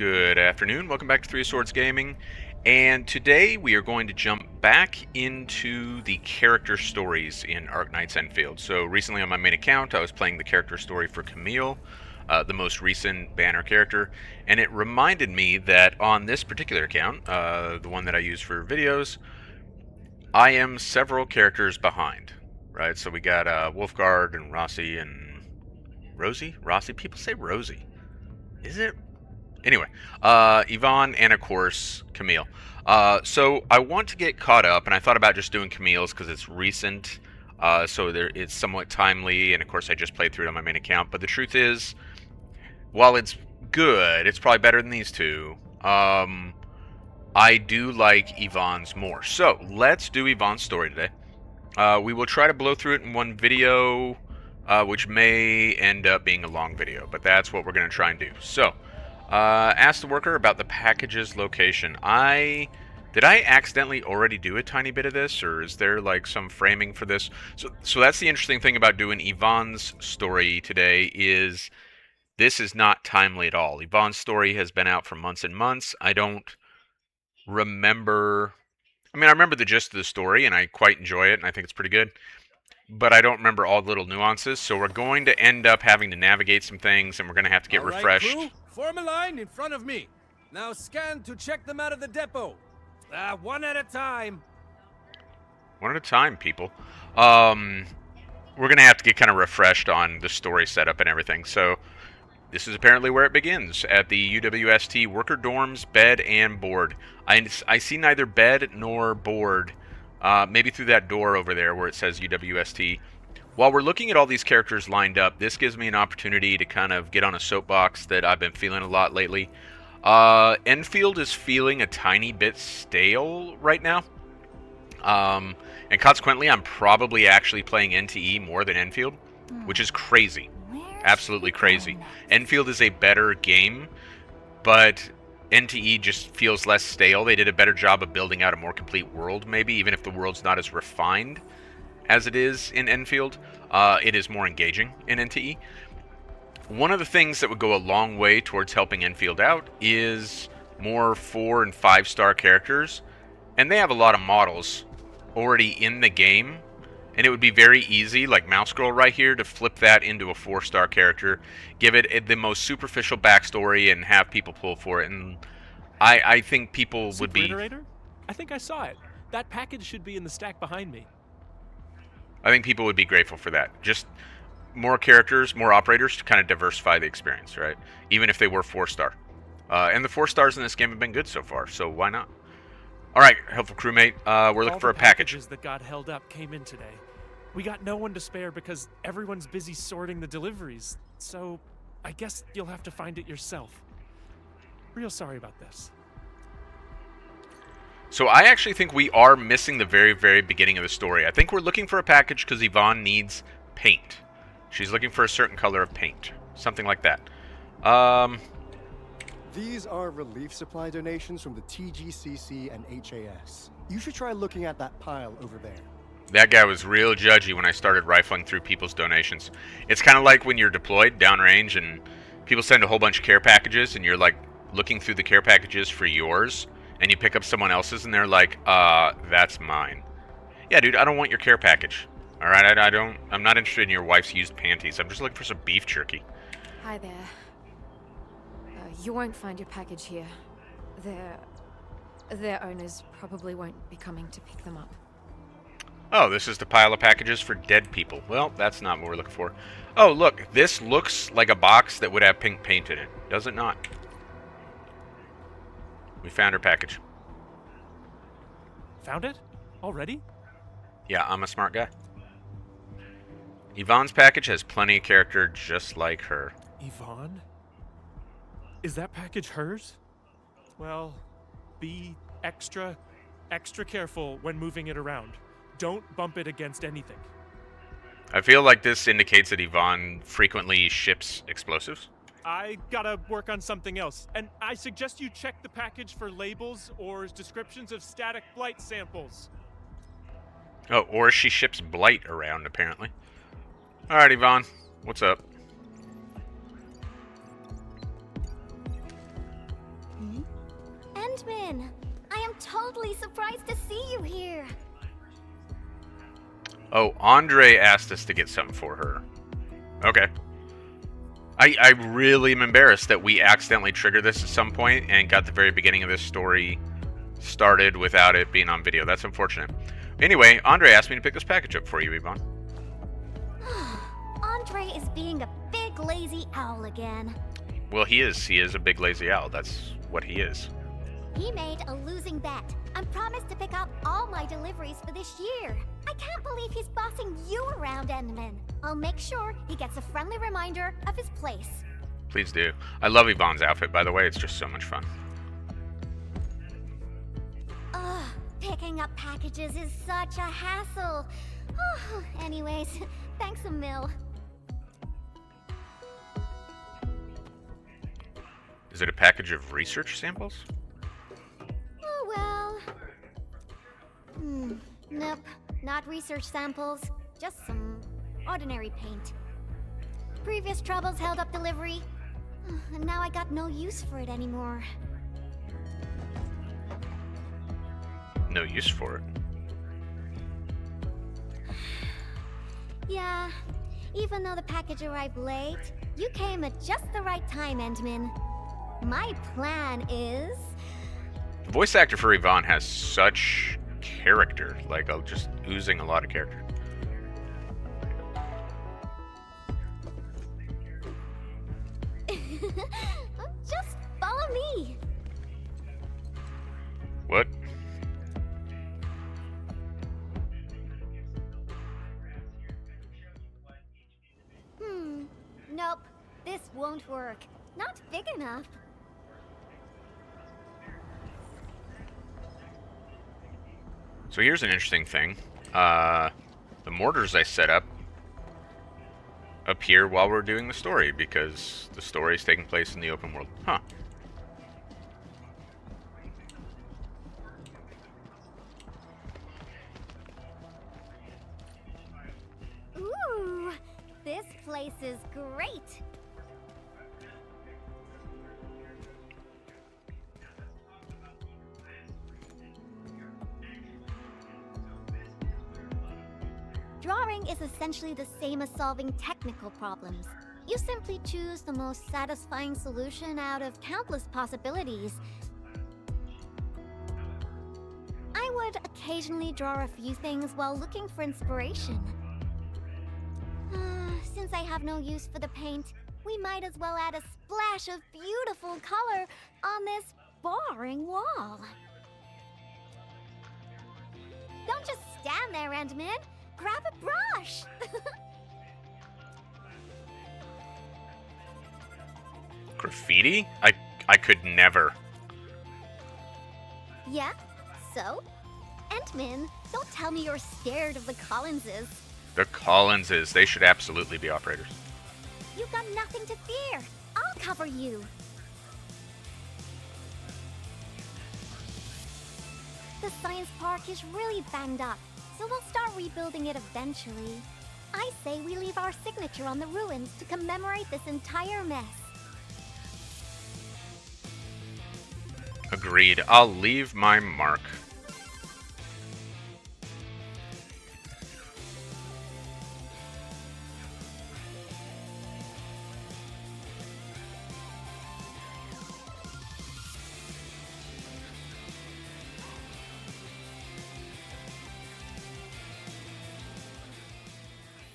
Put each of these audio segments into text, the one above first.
Good afternoon, welcome back to Three Swords Gaming, and today we are going to jump back into the character stories in Arknights Endfield. So recently on my main account I was playing the character story for Camille, the most recent banner character, and it reminded me that on this particular account, the one that I use for videos, I am several characters behind, right? So we got Wolfguard and Rossi and Rosie? Rossi? People say Rosie. Is it? Anyway, Yvonne and, of course, Camille. So I want to get caught up, and I thought about just doing Camille's because it's recent, so it's somewhat timely, and of course I just played through it on my main account. But the truth is, while it's good, it's probably better than these two. I do like Yvonne's more. So let's do Yvonne's story today. We will try to blow through it in one video, which may end up being a long video, but that's what we're going to try and do. So, ask the worker about the package's location. Did I accidentally already do a tiny bit of this, or is there like some framing for this? So that's the interesting thing about doing Yvonne's story today is this is not timely at all. Yvonne's story has been out for months and months. I don't remember... I mean, I remember the gist of the story, and I quite enjoy it, and I think it's pretty good. But I don't remember all the little nuances, so we're going to end up having to navigate some things, and we're going to have to get refreshed. Crew, form a line in front of me. Now scan to check them out of the depot. One at a time. One at a time, people. We're going to have to get kind of refreshed on the story setup and everything, so this is apparently where it begins, at the UWST worker dorms, bed, and board. I see neither bed nor board. Maybe through that door over there where it says UWST. While we're looking at all these characters lined up, this gives me an opportunity to kind of get on a soapbox that I've been feeling a lot lately. Endfield is feeling a tiny bit stale right now. And consequently, I'm probably actually playing NTE more than Endfield, which is crazy. Absolutely crazy. Endfield is a better game, but NTE just feels less stale. They did a better job of building out a more complete world, maybe, even if the world's not as refined as it is in Endfield. It is more engaging in NTE. One of the things that would go a long way towards helping Endfield out is more 4- and 5-star characters, and they have a lot of models already in the game, and it would be very easy, like Mouse Scroll right here, to flip that into a 4-star character, give it the most superficial backstory, and have people pull for it. And I think people would be... Iterator? I think I saw it. That package should be in the stack behind me. I think people would be grateful for that. Just more characters, more operators to kind of diversify the experience, right? Even if they were 4-star. And the 4 stars in this game have been good so far, so why not? Alright, helpful crewmate, we're looking for a package. Packages that got held up came in today. We got no one to spare because everyone's busy sorting the deliveries, so I guess you'll have to find it yourself. Real sorry about this. So I actually think we are missing the very, very beginning of the story. I think we're looking for a package because Yvonne needs paint. She's looking for a certain color of paint. Something like that. These are relief supply donations from the TGCC and HAS. You should try looking at that pile over there. That guy was real judgy when I started rifling through people's donations. It's kind of like when you're deployed downrange and people send a whole bunch of care packages and you're like looking through the care packages for yours and you pick up someone else's and they're like, that's mine. Yeah, dude, I don't want your care package. Alright, I'm not interested in your wife's used panties. I'm just looking for some beef jerky. Hi there. You won't find your package here. Their owners probably won't be coming to pick them up. Oh, this is the pile of packages for dead people. Well, that's not what we're looking for. Oh, look, this looks like a box that would have pink paint in it. Does it not? We found her package. Found it? Already? Yeah, I'm a smart guy. Yvonne's package has plenty of character just like her. Yvonne? Is that package hers? Well, be extra careful when moving it around. Don't bump it against anything. I feel like this indicates that Yvonne frequently ships explosives. I gotta work on something else, and I suggest you check the package for labels or descriptions of static blight samples. Oh, or she ships blight around, apparently. Alright, Yvonne. What's up? Endman! I am totally surprised to see you here. Oh, Andre asked us to get something for her. Okay. I really am embarrassed that we accidentally triggered this at some point and got the very beginning of this story started without it being on video. That's unfortunate. Anyway, Andre asked me to pick this package up for you, Yvonne. Andre is being a big lazy owl again. Well, he is. He is a big lazy owl. That's what he is. He made a losing bet and promised to pick up all my deliveries for this year. I can't believe he's bossing you around, Endman. I'll make sure he gets a friendly reminder of his place. Please do. I love Yvonne's outfit, by the way. It's just so much fun. Ugh, picking up packages is such a hassle. Anyways, thanks a mil. Is it a package of research samples? Oh well. Nope, not research samples. Just some ordinary paint. Previous troubles held up delivery, and now I got no use for it anymore. No use for it. Yeah, even though the package arrived late, you came at just the right time, Endman. My plan is... The voice actor for Yvonne has such character, like just oozing a lot of character. Just follow me. What? Nope, this won't work. Not big enough. So here's an interesting thing. The mortars I set up appear while we're doing the story because the story is taking place in the open world. Huh. Ooh, this place is great. Drawing is essentially the same as solving technical problems. You simply choose the most satisfying solution out of countless possibilities. I would occasionally draw a few things while looking for inspiration. Since I have no use for the paint, we might as well add a splash of beautiful color on this boring wall. Don't just stand there, Endman. Grab a brush! Graffiti? I could never. Yeah? So? Endman, don't tell me you're scared of the Collinses. The Collinses, they should absolutely be operators. You've got nothing to fear. I'll cover you. The science park is really banged up, so we'll start rebuilding it eventually. I say we leave our signature on the ruins to commemorate this entire mess. Agreed. I'll leave my mark.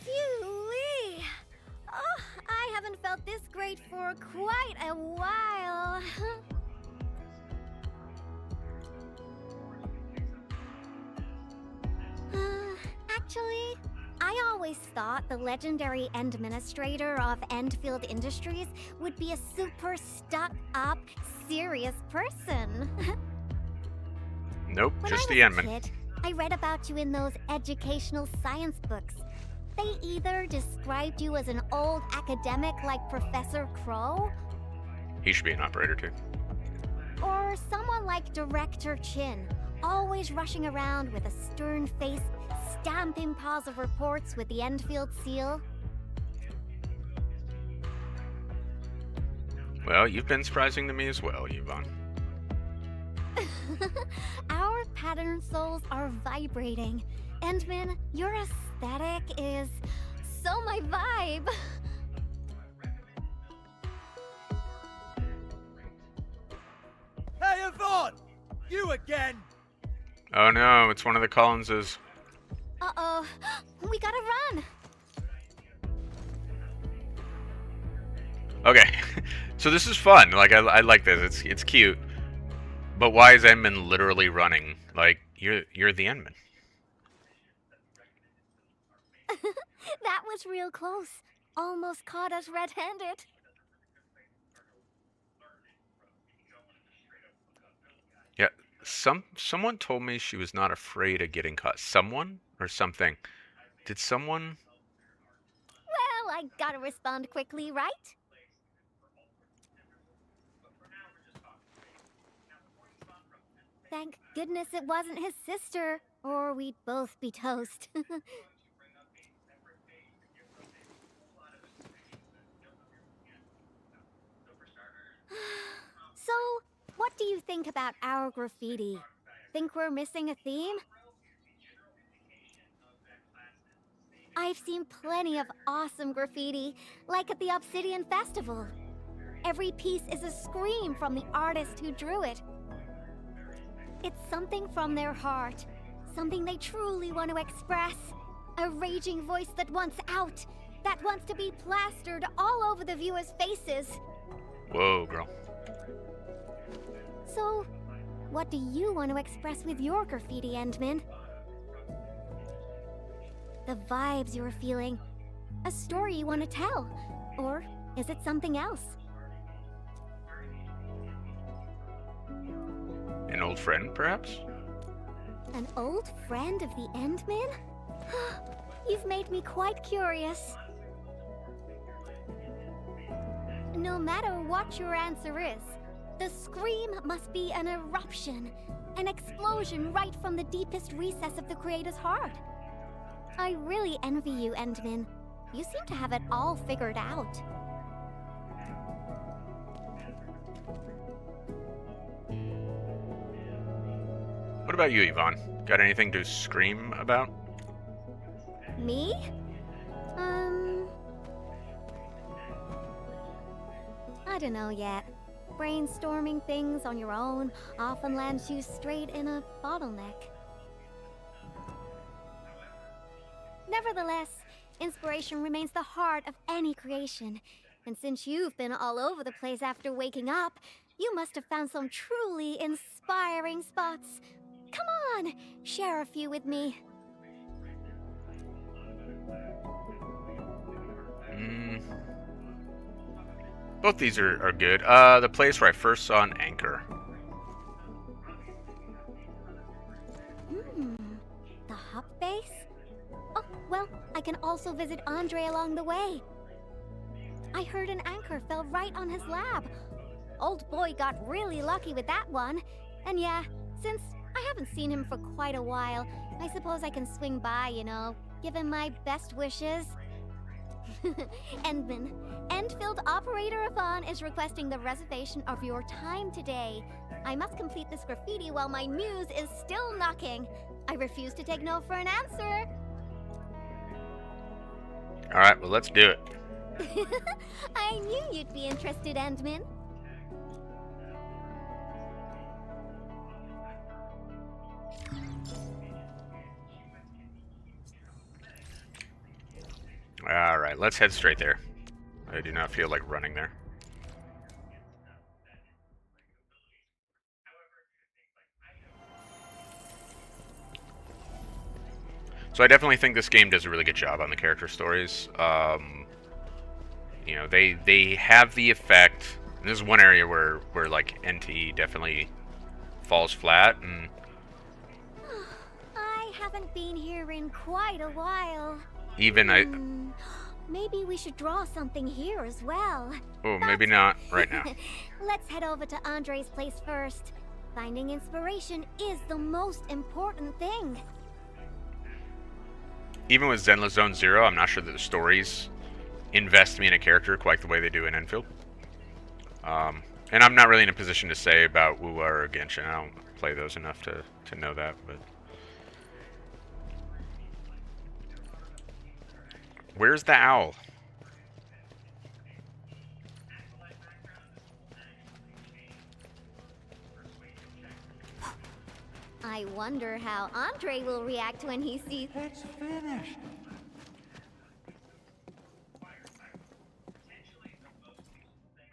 Phew-wee! Oh, I haven't felt this great for quite a while. Actually, I always thought the legendary Administrator of Endfield Industries would be a super stuck-up, serious person. Nope, When just I the was a Endman. kid, I read about you in those educational science books. They either described you as an old academic like Professor Crow, He should be an operator too. or someone like Director Chin, always rushing around with a stern face, stamping piles of reports with the Endfield seal. Well, you've been surprising to me as well, Yvonne. Our pattern souls are vibrating. Endman, your aesthetic is so my vibe. Hey, Yvonne! You again! Oh no, it's one of the Collinses. Uh-oh. We gotta run. Okay, so this is fun. Like I like this. It's cute. But why is Endman literally running? Like you're the Endman. That was real close. Almost caught us red-handed. Yeah, someone told me she was not afraid of getting caught. Someone or something? Did someone? Well, I gotta respond quickly, right? Thank goodness it wasn't his sister, or we'd both be toast. So, what do you think about our graffiti? Think we're missing a theme? I've seen plenty of awesome graffiti, like at the Obsidian Festival. Every piece is a scream from the artist who drew it. It's something from their heart, something they truly want to express. A raging voice that wants out, that wants to be plastered all over the viewers' faces. Whoa, girl. So, what do you want to express with your graffiti, Endman? The vibes you're feeling, a story you want to tell, or is it something else? An old friend, perhaps? An old friend of the Endman? You've made me quite curious. No matter what your answer is, the scream must be an eruption, an explosion right from the deepest recess of the creator's heart. I really envy you, Endman. You seem to have it all figured out. What about you, Yvonne? Got anything to scream about? Me? I don't know yet. Brainstorming things on your own often lands you straight in a bottleneck. Nevertheless, inspiration remains the heart of any creation. And since you've been all over the place after waking up, you must have found some truly inspiring spots. Come on, share a few with me. Both these are good. The place where I first saw an anchor. The hub base? Oh, well, I can also visit Andre along the way. I heard an anchor fell right on his lab. Old boy got really lucky with that one. And yeah, since I haven't seen him for quite a while, I suppose I can swing by, you know, give him my best wishes. Endman, Endfield operator Yvonne is requesting the reservation of your time today. I must complete this graffiti while my muse is still knocking. I refuse to take no for an answer. Alright, well, let's do it. I knew you'd be interested, Endman. Alright, let's head straight there. I do not feel like running there. So I definitely think this game does a really good job on the character stories. You know, they have the effect. And this is one area where like NT definitely falls flat, and I haven't been here in quite a while. even I. Maybe we should draw something here as well. Oh, maybe not right now. Let's head over to Andre's place first. Finding inspiration is the most important thing. Even with Zenless Zone Zero, I'm not sure that the stories invest me in a character quite the way they do in Enfield. And I'm not really in a position to say about Wuwa or Genshin. play those enough to know that, but... Where's the owl? I wonder how Andre will react when he sees... It's finished.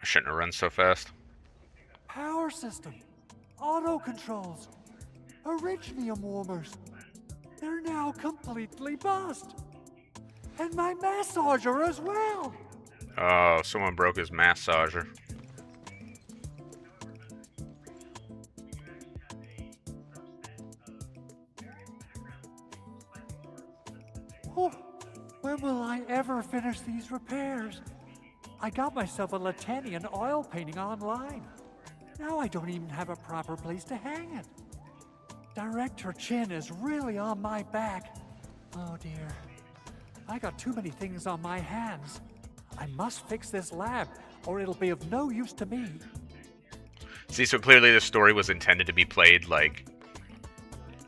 I shouldn't have run so fast. Power system, auto controls, Originium warmers. They're now completely bust. And my massager as well. Oh, someone broke his massager. Oh, when will I ever finish these repairs? I got myself a Latanian oil painting online. Now I don't even have a proper place to hang it. Director Chin is really on my back. Oh dear. I got too many things on my hands. I must fix this lab, or it'll be of no use to me. See, so clearly the story was intended to be played, like,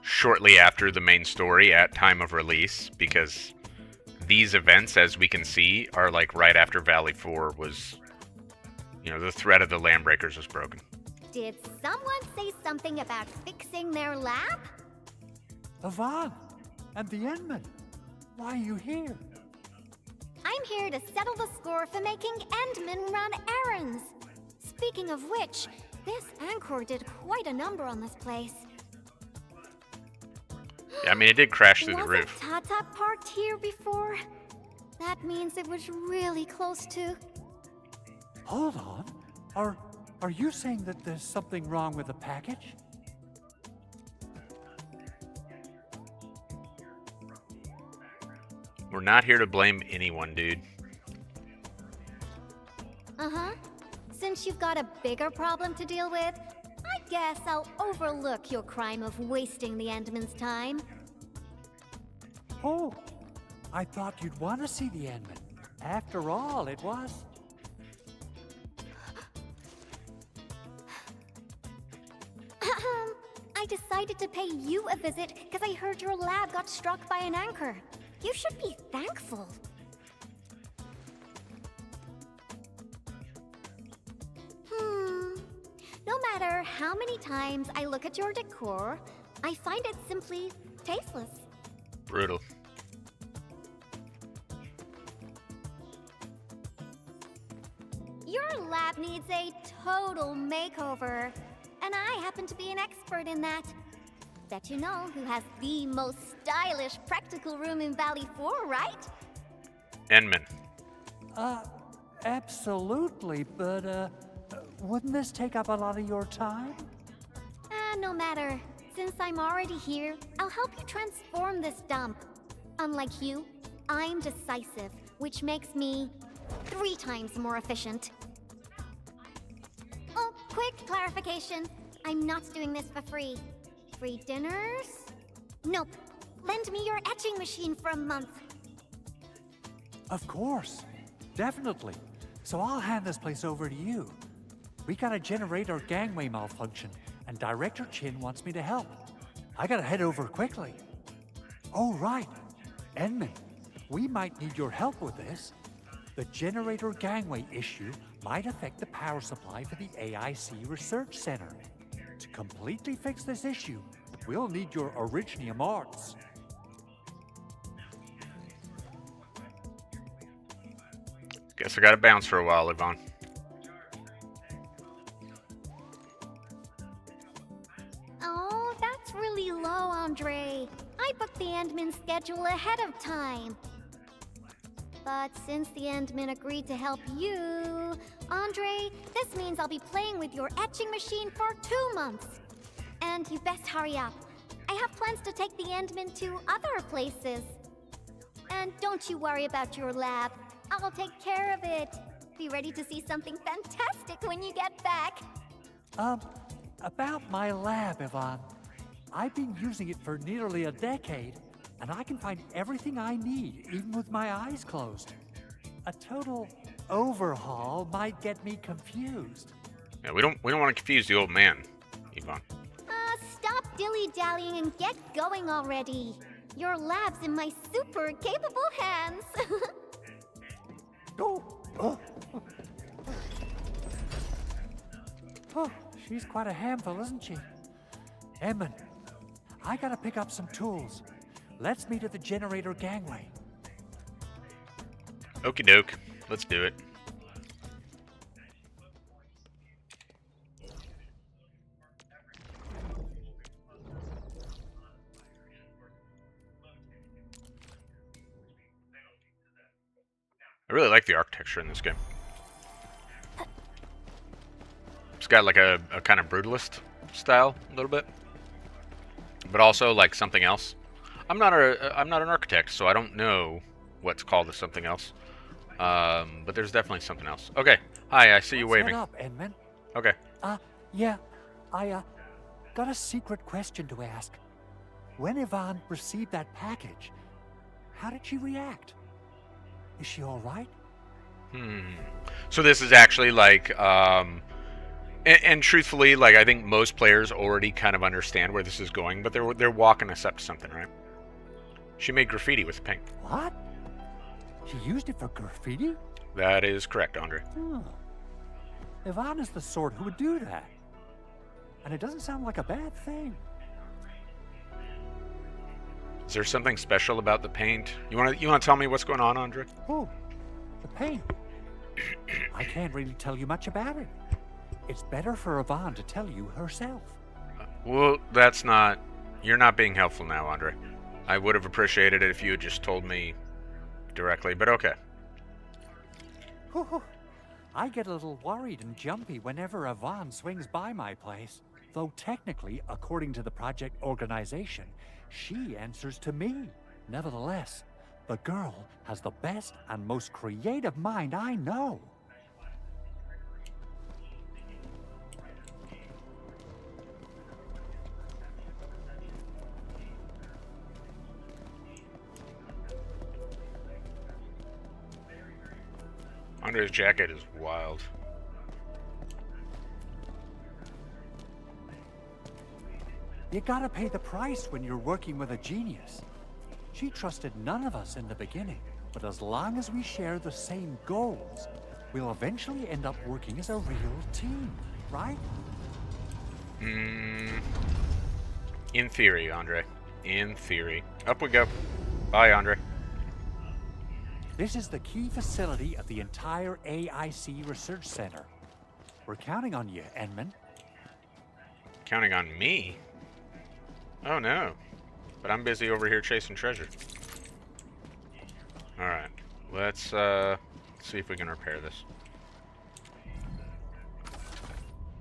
shortly after the main story at time of release, because these events, as we can see, are, like, right after Valley 4 was, you know, the threat of the Landbreakers was broken. Did someone say something about fixing their lab? Yvonne, and the Endman. Why are you here? I'm here to settle the score for making Endman run errands. Speaking of which, this Anchor did quite a number on this place. Yeah, I mean, it did crash through the roof. Wasn't Tata parked here before? That means it was really close to... Hold on. Are you saying that there's something wrong with the package? We're not here to blame anyone, dude. Uh-huh. Since you've got a bigger problem to deal with, I guess I'll overlook your crime of wasting the Endman's time. Oh, I thought you'd want to see the Endman. After all, it was... I decided to pay you a visit because I heard your lab got struck by an anchor. You should be thankful. No matter how many times I look at your decor, I find it simply tasteless. Brutal. Your lab needs a total makeover, and I happen to be an expert in that. Bet you know who has the most stylish practical room in Valley 4, right? Endman. Absolutely, but, wouldn't this take up a lot of your time? No matter. Since I'm already here, I'll help you transform this dump. Unlike you, I'm decisive, which makes me 3 times more efficient. Oh, quick clarification. I'm not doing this for free. Free dinners? Nope. Lend me your etching machine for a month. Of course. Definitely. So I'll hand this place over to you. We got a generator gangway malfunction, and Director Chin wants me to help. I gotta head over quickly. Oh, right. Endman, we might need your help with this. The generator gangway issue might affect the power supply for the AIC Research Center. To completely fix this issue, we'll need your Originium arts. Guess I gotta bounce for a while, Yvonne. Oh, that's really low, Andre. I booked the Endman schedule ahead of time. But since the Endman agreed to help you, Andre, this means I'll be playing with your etching machine for 2 months. And you best hurry up. I have plans to take the Endman to other places. And don't you worry about your lab. I'll take care of it. Be ready to see something fantastic when you get back. About my lab, Yvonne. I've been using it for nearly a decade, and I can find everything I need, even with my eyes closed. A total overhaul might get me confused. Yeah, we don't want to confuse the old man, Yvonne. dilly-dallying and get going already. Your lab's in my super capable hands. Oh, oh. Oh, she's quite a handful, isn't she? Edmund, I gotta pick up some tools. Let's meet at the generator gangway. Okie doke. Let's do it. I really like the architecture in this game. It's got like a kind of brutalist style, a little bit, but also like something else. I'm not an architect, so I don't know what's called as something else. But there's definitely something else. Okay. Hi, I see you Let's waving. head up, Edmund. Okay. Yeah, I got a secret question to ask. When Yvonne received that package, how did she react? Is she all right? So this is actually like, and truthfully, like I think most players already kind of understand where this is going, but they're walking us up to something, right? She made graffiti with paint. What? She used it for graffiti? That is correct, Andre. Oh. Yvonne is the sort who would do that. And it doesn't sound like a bad thing. Is there something special about the paint? You want to tell me what's going on, Andre? Oh, the paint. I can't really tell you much about it. It's better for Yvonne to tell you herself. Well, you're not being helpful now, Andre. I would have appreciated it if you had just told me directly, but okay. I get a little worried and jumpy whenever Yvonne swings by my place. Though technically, according to the project organization, she answers to me. Nevertheless, the girl has the best and most creative mind I know. Andre's jacket is wild. You gotta pay the price when you're working with a genius. She trusted none of us in the beginning, but as long as we share the same goals, we'll eventually end up working as a real team, right? In theory, Andre. In theory. Up we go. Bye, Andre. This is the key facility of the entire AIC Research Center. We're counting on you, Edmund. Counting on me? Oh no. But I'm busy over here chasing treasure. Alright. Let's see if we can repair this.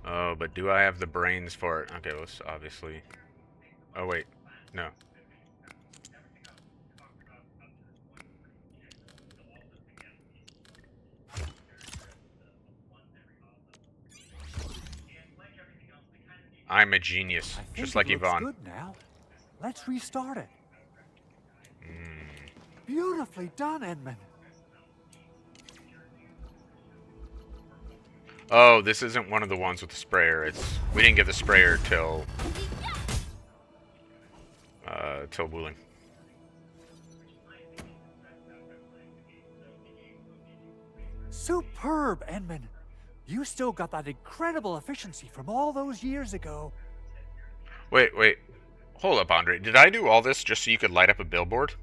Oh, but do I have the brains for it? Okay, let's obviously... Oh wait. No. I'm a genius, I think just like it looks Yvonne. good now. Let's restart it. Beautifully done, Edmund. Oh, this isn't one of the ones with the sprayer. We didn't get the sprayer till Wooling. Superb, Edmund. You still got that incredible efficiency from all those years ago. Wait. Hold up, Andre. Did I do all this just so you could light up a billboard?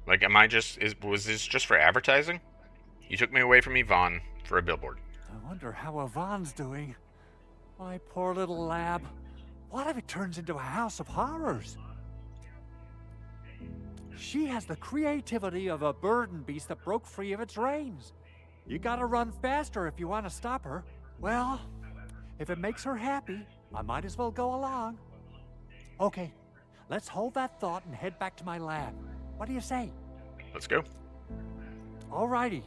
Like, was this just for advertising? You took me away from Yvonne for a billboard. I wonder how Yvonne's doing. My poor little lab. What if it turns into a house of horrors? She has the creativity of a burden beast that broke free of its reins. You gotta run faster if you want to stop her. Well, if it makes her happy, I might as well go along. Okay, let's hold that thought and head back to my lab. What do you say? Let's go. Alrighty,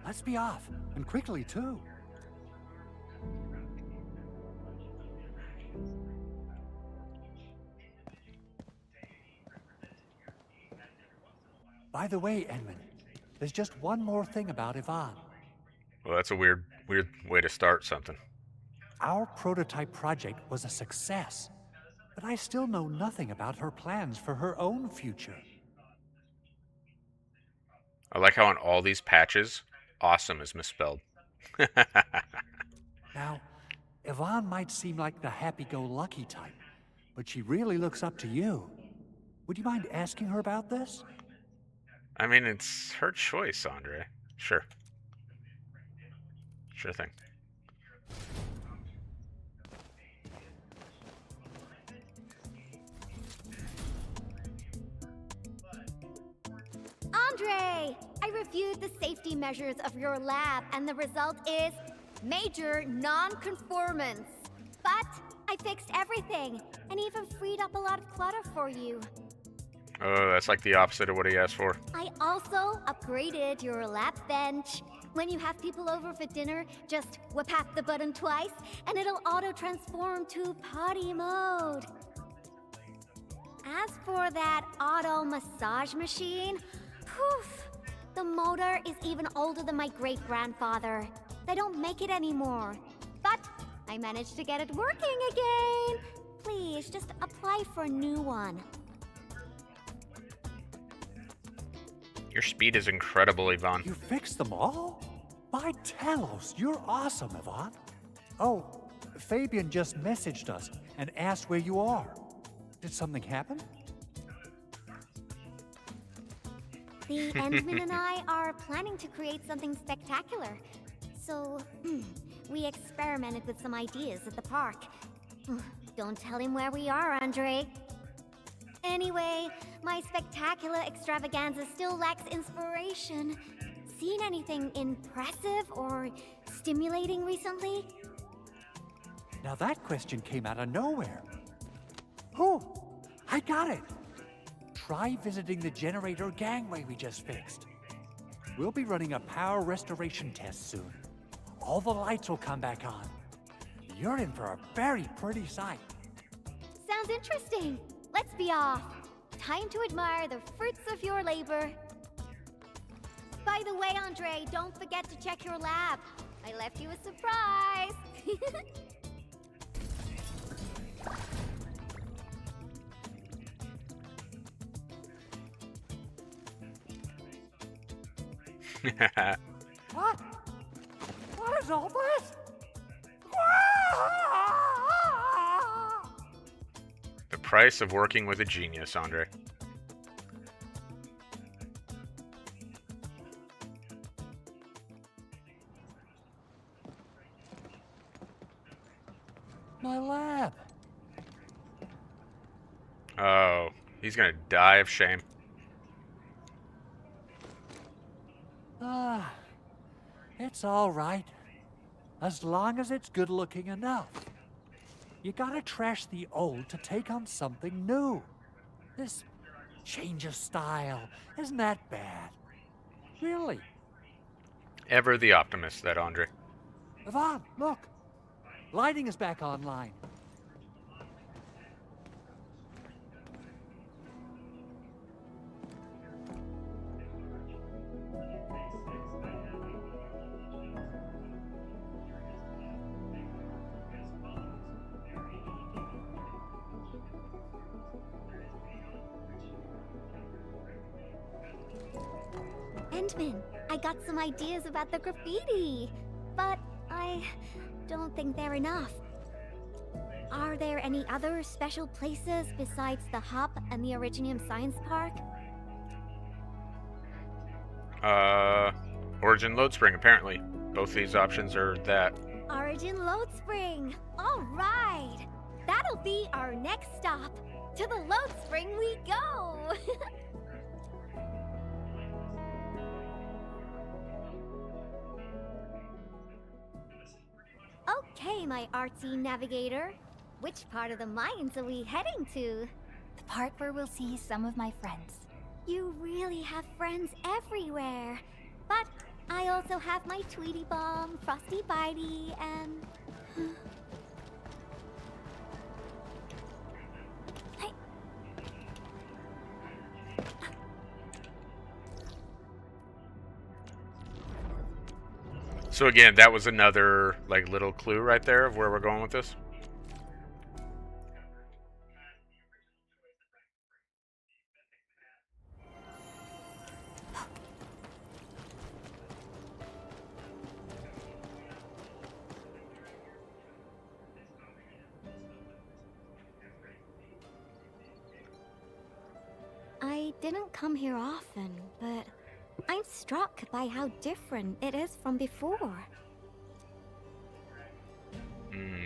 let's be off, and quickly too. By the way, Edmund, there's just one more thing about Yvonne. Well, that's a weird way to start something. Our prototype project was a success. but I still know nothing about her plans for her own future. I like how on all these patches, awesome is misspelled. Now, Yvonne might seem like the happy-go-lucky type, but she really looks up to you. Would you mind asking her about this? I mean, it's her choice, Andre. Sure. Sure thing. Andre! I reviewed the safety measures of your lab, and the result is major non-conformance. But I fixed everything, and even freed up a lot of clutter for you. Oh, that's like the opposite of what he asked for. I also upgraded your lab bench. When you have people over for dinner, just whip the button twice, and it'll auto-transform to potty mode. As for that auto massage machine, poof, the motor is even older than my great-grandfather. They don't make it anymore. But I managed to get it working again. Please, just apply for a new one. Your speed is incredible, Yvonne. You fixed them all? By Telos, you're awesome, Yvonne. Oh, Fabian just messaged us and asked where you are. Did something happen? The Endman and I are planning to create something spectacular. So, we experimented with some ideas at the park. Don't tell him where we are, Andre. Anyway, my spectacular extravaganza still lacks inspiration. Seen anything impressive or stimulating recently? Now that question came out of nowhere. Oh, I got it. Try visiting the generator gangway we just fixed. We'll be running a power restoration test soon. All the lights will come back on. You're in for a very pretty sight. Sounds interesting. Let's be off. Time to admire the fruits of your labor. By the way, Andre, don't forget to check your lab. I left you a surprise. What? What is all this? The price of working with a genius, Andre. My lab. Oh, he's gonna die of shame. It's all right. As long as it's good looking enough. You gotta trash the old to take on something new. This change of style isn't that bad. Really. Ever the optimist, that Andre. Yvonne, look. Lighting is back online. Endman, I got some ideas about the graffiti, but I don't think they're enough. Are there any other special places besides the Hub and the Originium Science Park? Origin Load Spring, apparently. Both these options are that. Origin Load Spring! Alright! That'll be our next stop! To the Load Spring we go! Okay, my artsy navigator. Which part of the mines are we heading to? The part where we'll see some of my friends. You really have friends everywhere. But I also have my Tweety Bomb, Frosty Bitey, and... So again, that was another like little clue right there of where we're going with this. didn't come here often, but I'm struck by how different it is from before.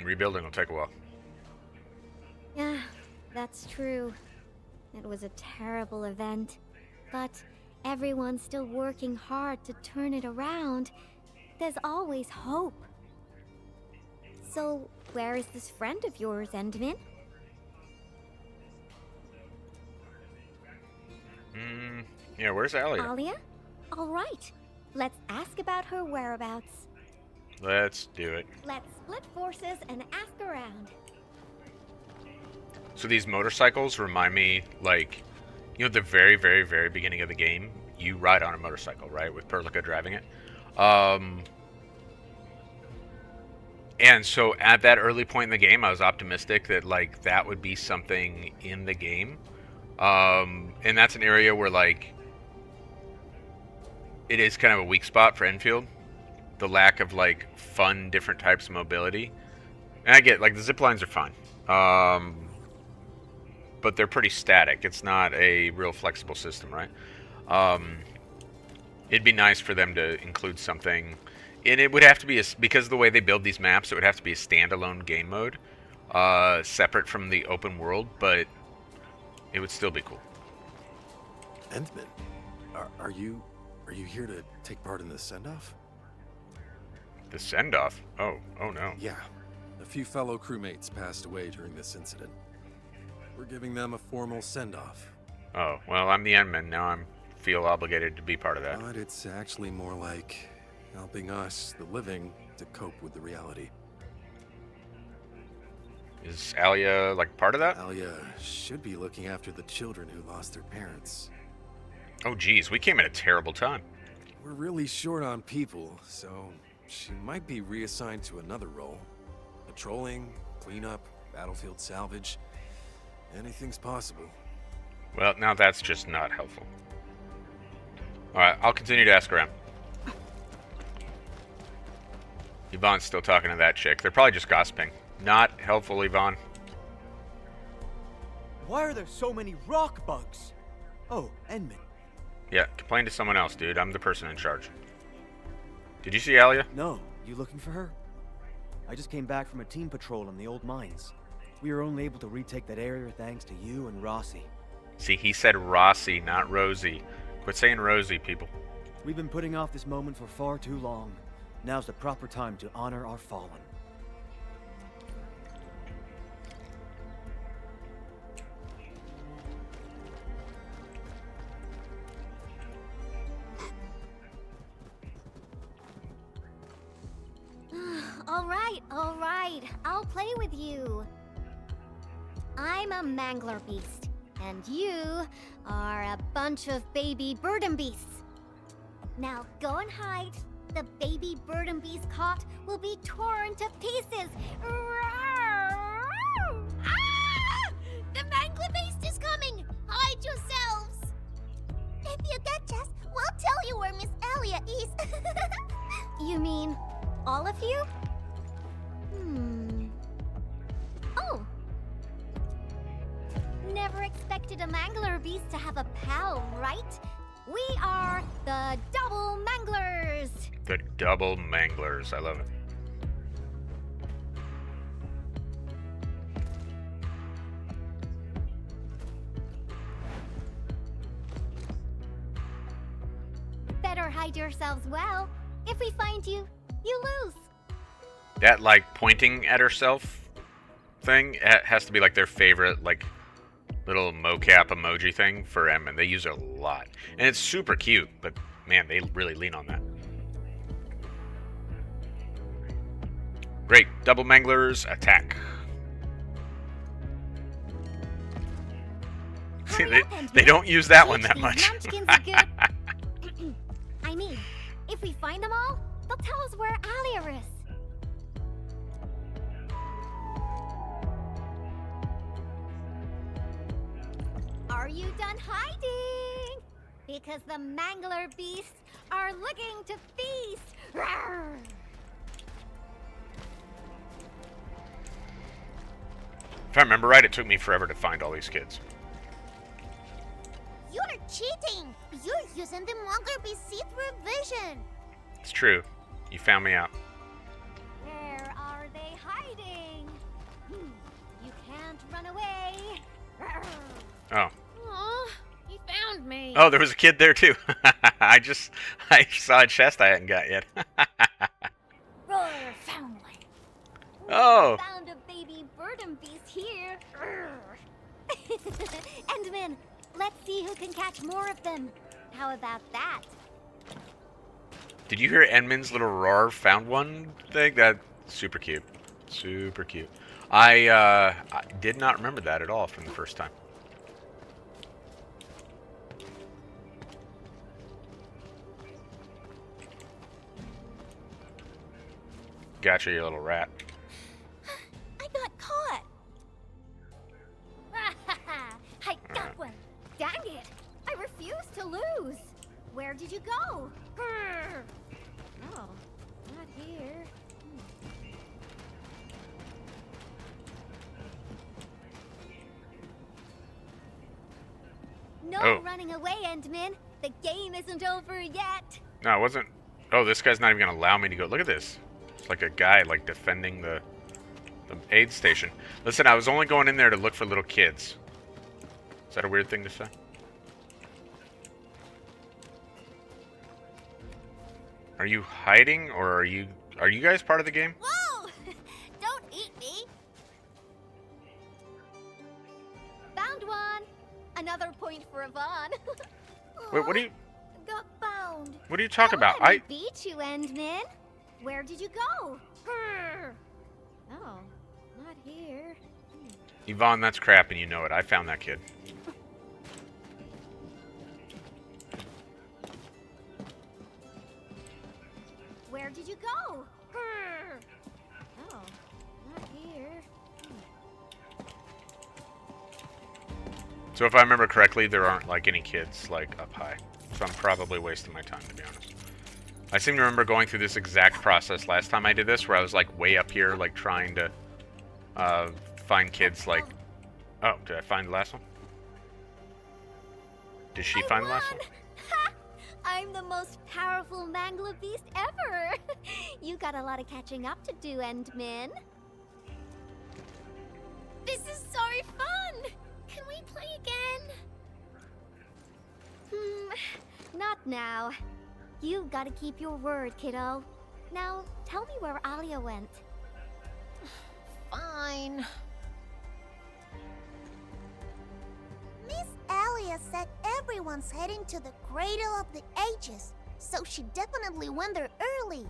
Rebuilding will take a while. Yeah, that's true. It was a terrible event, but everyone's still working hard to turn it around. There's always hope. So, where is this friend of yours, Endman? Yeah, where's Alia? Alia? All right. Let's ask about her whereabouts. Let's do it. Let's split forces and ask around. So these motorcycles remind me, like, you know, at the very, very, very beginning of the game, you ride on a motorcycle, right? With Perlica driving it. And so at that early point in the game, I was optimistic that, like, that would be something in the game. And that's an area where, like, it is kind of a weak spot for Enfield. The lack of, like, fun, different types of mobility. And I get, like, the zip lines are fine. But they're pretty static. It's not a real flexible system, right? It'd be nice for them to include something. And it would have to be, because of the way they build these maps, it would have to be a standalone game mode, separate from the open world, but it would still be cool. Endman, are you here to take part in the send-off? The send-off? Oh no. Yeah. A few fellow crewmates passed away during this incident. We're giving them a formal send-off. Oh, well, I'm the Endman. Now I feel obligated to be part of that. But it's actually more like helping us, the living, to cope with the reality. Is Alia, like, part of that? Alia should be looking after the children who lost their parents. Oh, geez, we came at a terrible time. We're really short on people, so she might be reassigned to another role. Patrolling, cleanup, battlefield salvage. Anything's possible. Well, now that's just not helpful. Alright, I'll continue to ask around. Yvonne's still talking to that chick. They're probably just gossiping. Not helpful, Yvonne. Why are there so many rock bugs? Oh, Endman. Yeah, complain to someone else, dude. I'm the person in charge. Did you see Alia? No, you looking for her? I just came back from a team patrol in the old mines. We were only able to retake that area thanks to you and Rossi. See, he said Rossi, not Rosie. Quit saying Rosie, people. We've been putting off this moment for far too long. Now's the proper time to honor our fallen. All right. I'll play with you. I'm a mangler beast, and you are a bunch of baby burden beasts. Now go and hide. The baby burden beast caught will be torn to pieces. Ah! The mangler beast is coming! Hide yourselves! If you catch us, we'll tell you where Miss Alia is. You mean all of you? Oh. Never expected a mangler beast to have a pal, right? We are the Double Manglers! The Double Manglers. I love it. Better hide yourselves well. If we find you, you lose. That, like, pointing at herself thing has to be, like, their favorite, like, little mocap emoji thing for Emma. They use it a lot. And it's super cute, but, man, they really lean on that. Great. Double Manglers, attack. See, they don't use that one that much. Munchkins are good. I mean, if we find them all, they'll tell us where Alia is. Are you done hiding? Because the mangler beasts are looking to feast. Rawr! If I remember right, it took me forever to find all these kids. You're cheating! You're using the Mongerby see-through vision! It's true. You found me out. Where are they hiding? You can't run away! Oh. Aw, he found me. Oh, there was a kid there too. I saw a chest I hadn't got yet. Roar, foundling! Oh. Found a baby burden beast here! Endman, let's see who can catch more of them. How about that? Did you hear Enman's little roar found one thing? That's super cute. Super cute. I did not remember that at all from the first time. Gotcha, you little rat. I got caught! I got one! Dang it! I refuse to lose! Where did you go? Grr. Oh, not here. No running away, Endman! The game isn't over yet! No, it wasn't. Oh, this guy's not even gonna allow me to go. Look at this. It's like a guy like defending the aid station. Listen, I was only going in there to look for little kids. Is that a weird thing to say? Are you hiding, or are you guys part of the game? Whoa! Don't eat me! Found one! Another point for Yvonne. Wait, what are you? Got found. What are you talking about? Don't let me beat you, Endman. Where did you go? Grr. Oh, not here. Yvonne, that's crap, and you know it. I found that kid. Where did you go? Grr. Oh, not here. So if I remember correctly, there aren't like any kids like up high. So I'm probably wasting my time, to be honest. I seem to remember going through this exact process last time I did this, where I was like way up here, like trying to find kids like... Oh, did I find the last one? Did she find the last one? Ha! I'm the most powerful Mangler beast ever! You got a lot of catching up to do, Endman. This is so fun! Can we play again? Not now. You gotta keep your word, kiddo. Now, tell me where Alia went. Fine. Miss Alia said everyone's heading to the Cradle of the Ages, so she definitely went there early.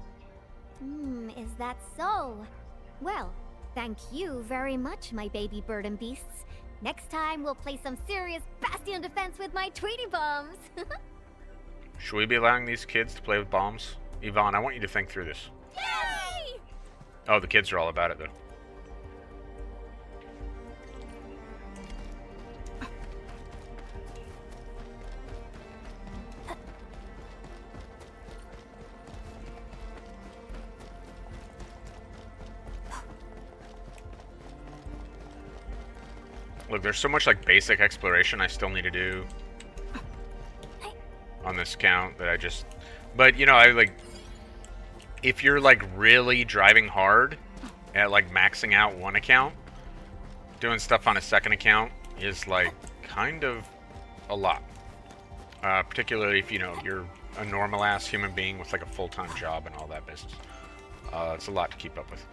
Is that so? Well, thank you very much, my baby bird and beasts. Next time, we'll play some serious Bastion defense with my Tweety bombs. Should we be allowing these kids to play with bombs? Yvonne, I want you to think through this. Yay! Oh, the kids are all about it, though. Look, there's so much like basic exploration I still need to do on this count that I just... But, you know, I like... If you're like really driving hard at like maxing out one account, doing stuff on a second account is like kind of a lot. Particularly if, you know, you're a normal ass human being with like a full-time job and all that business. It's a lot to keep up with.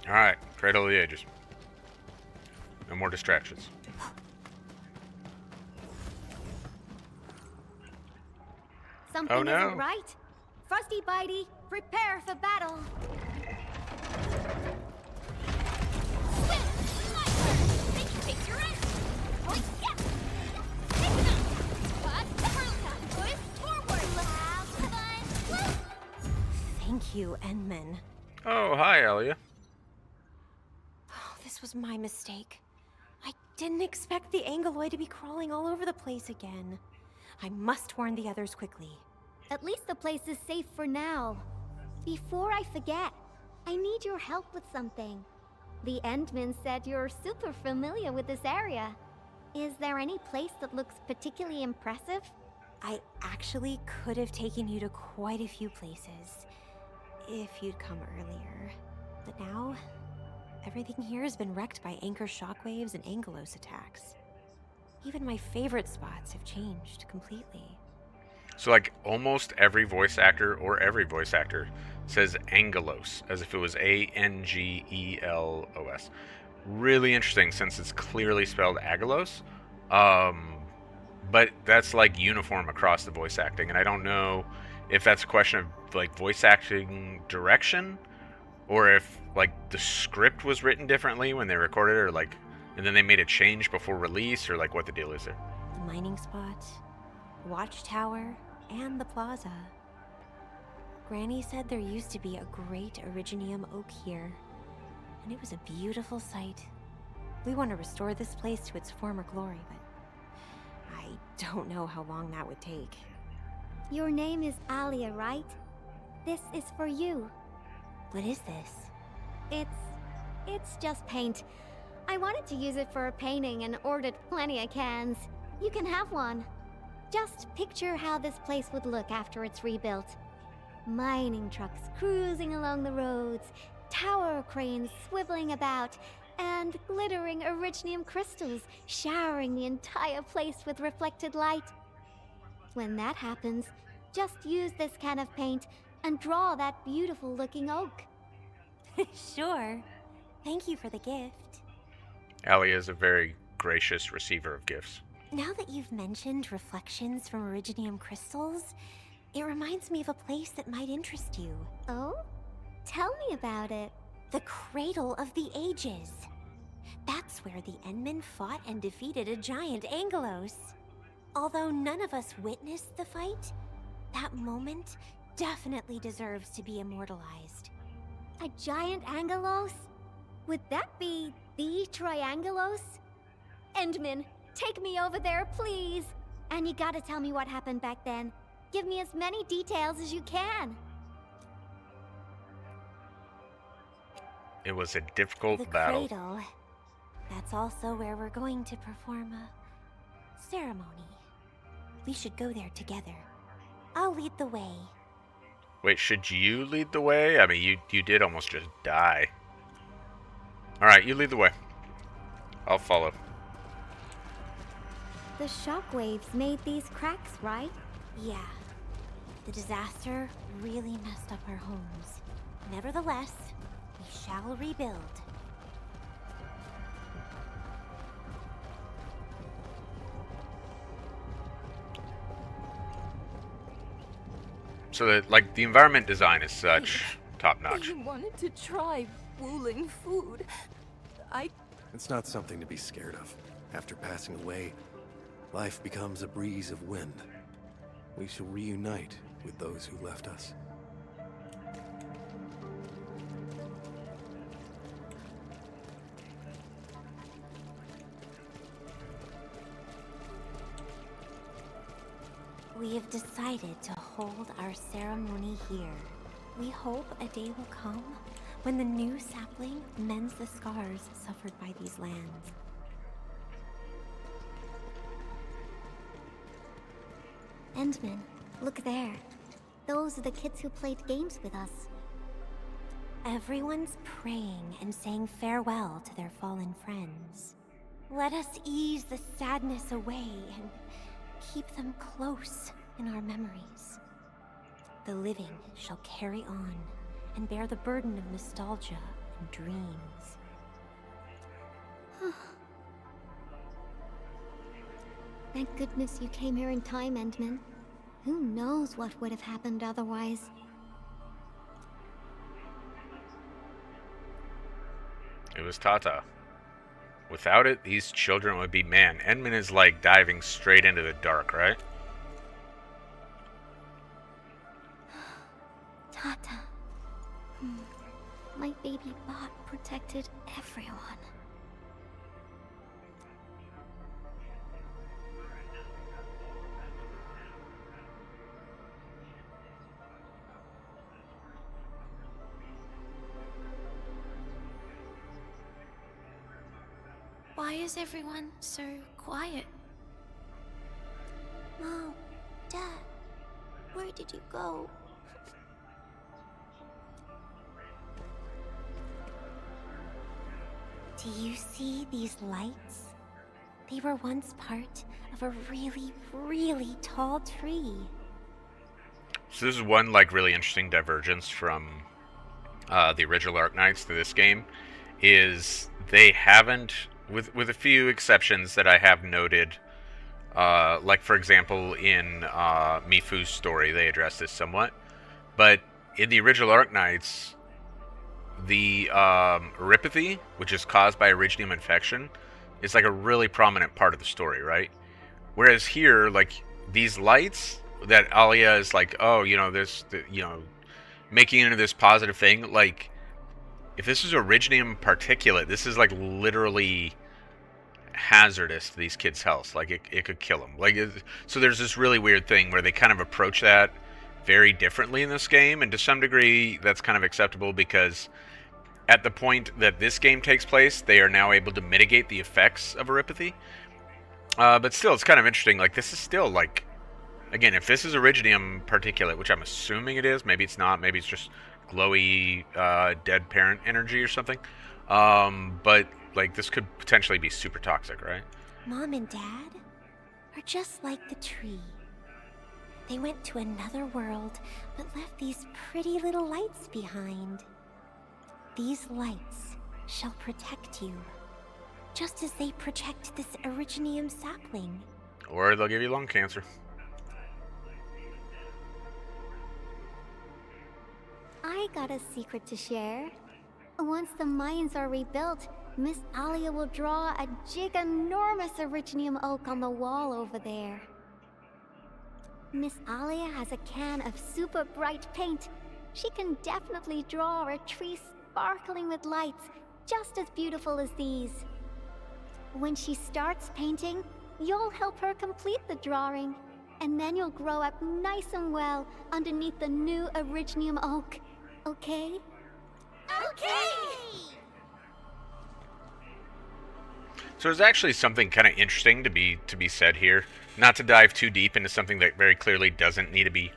Alright, Cradle of the Ages. No more distractions. Something isn't right. Frosty Bitey, prepare for battle. Thank you, Endman. Oh, hi, Elia. Oh, this was my mistake. I didn't expect the Angoloid to be crawling all over the place again. I must warn the others quickly. At least the place is safe for now. Before I forget, I need your help with something. The Endman said you're super familiar with this area. Is there any place that looks particularly impressive? I actually could have taken you to quite a few places, if you'd come earlier. But now, everything here has been wrecked by anchor shockwaves and Angelos attacks. Even my favorite spots have changed completely. So like almost every voice actor says Angelos as if it was Angelos. Really interesting since it's clearly spelled Agelos. But that's like uniform across the voice acting, and I don't know if that's a question of like voice acting direction or if like the script was written differently when they recorded it, or like and then they made a change before release, or like what the deal is there. The mining spot, watchtower, and the plaza. Granny said there used to be a great Originium oak here, and it was a beautiful sight. We want to restore this place to its former glory, but I don't know how long that would take. Your name is Alia, right? This is for you. What is this? It's just paint. I wanted to use it for a painting and ordered plenty of cans. You can have one. Just picture how this place would look after it's rebuilt. Mining trucks cruising along the roads, tower cranes swiveling about, and glittering Originium crystals showering the entire place with reflected light. When that happens, just use this can of paint and draw that beautiful looking oak. Sure. Thank you for the gift. Alia is a very gracious receiver of gifts. Now that you've mentioned reflections from Originium crystals, it reminds me of a place that might interest you. Oh? Tell me about it. The Cradle of the Ages. That's where the Endmen fought and defeated a giant Angelos. Although none of us witnessed the fight, that moment definitely deserves to be immortalized. A giant Angelos? Would that be the Triangelos? Endman, take me over there, please. And you gotta tell me what happened back then. Give me as many details as you can. It was a difficult the battle. Cradle. That's also where we're going to perform a ceremony. We should go there together. I'll lead the way. Wait, should you lead the way? I mean, you did almost just die. Alright, you lead the way. I'll follow. The shockwaves made these cracks, right? Yeah. The disaster really messed up our homes. Nevertheless, we shall rebuild. So that, like, the environment design is such top-notch. I wanted to try wooling food. It's not something to be scared of. After passing away, life becomes a breeze of wind. We shall reunite with those who left us. We have decided to hold our ceremony here. We hope a day will come when the new sapling mends the scars suffered by these lands. Endman, look there. Those are the kids who played games with us. Everyone's praying and saying farewell to their fallen friends. Let us ease the sadness away and keep them close in our memories. The living shall carry on and bear the burden of nostalgia and dreams. Thank goodness you came here in time, Endman. Who knows what would have happened otherwise? It was Tata. Without it, these children would be man. Endman is like diving straight into the dark, right? Tata. My baby bot protected everyone. Why is everyone so quiet? Mom, Dad, where did you go? Do you see these lights? They were once part of a really, really tall tree. So this is one like really interesting divergence from the original Arknights to this game, is they haven't, with a few exceptions that I have noted, like for example in Mifu's story they address this somewhat, but in the original Arknights, the erypathy, which is caused by iridium infection, is like a really prominent part of the story, right? Whereas here, like these lights that Alia is like, oh, you know, this, you know, making it into this positive thing, like if this is iridium particulate, this is like literally hazardous to these kids' health. Like it could kill them. Like so there's this really weird thing where they kind of approach that very differently in this game, and to some degree that's kind of acceptable because at the point that this game takes place, they are now able to mitigate the effects of erypathy. But still, it's kind of interesting. Like, this is still, like, again, if this is iridium particulate, which I'm assuming it is, maybe it's not, maybe it's just glowy dead parent energy or something. But, like, this could potentially be super toxic, right? Mom and Dad are just like the tree. They went to another world, but left these pretty little lights behind. These lights shall protect you, just as they protect this iridium sapling. Or they'll give you lung cancer. I got a secret to share. Once the mines are rebuilt, Miss Alia will draw a giganormous iridium oak on the wall over there. Miss Alia has a can of super bright paint. She can definitely draw a tree sparkling with lights, just as beautiful as these. When she starts painting, you'll help her complete the drawing, and then you'll grow up nice and well underneath the new iridium oak. Okay? Okay! So there's actually something kind of interesting to be said here. Not to dive too deep into something that very clearly doesn't need to be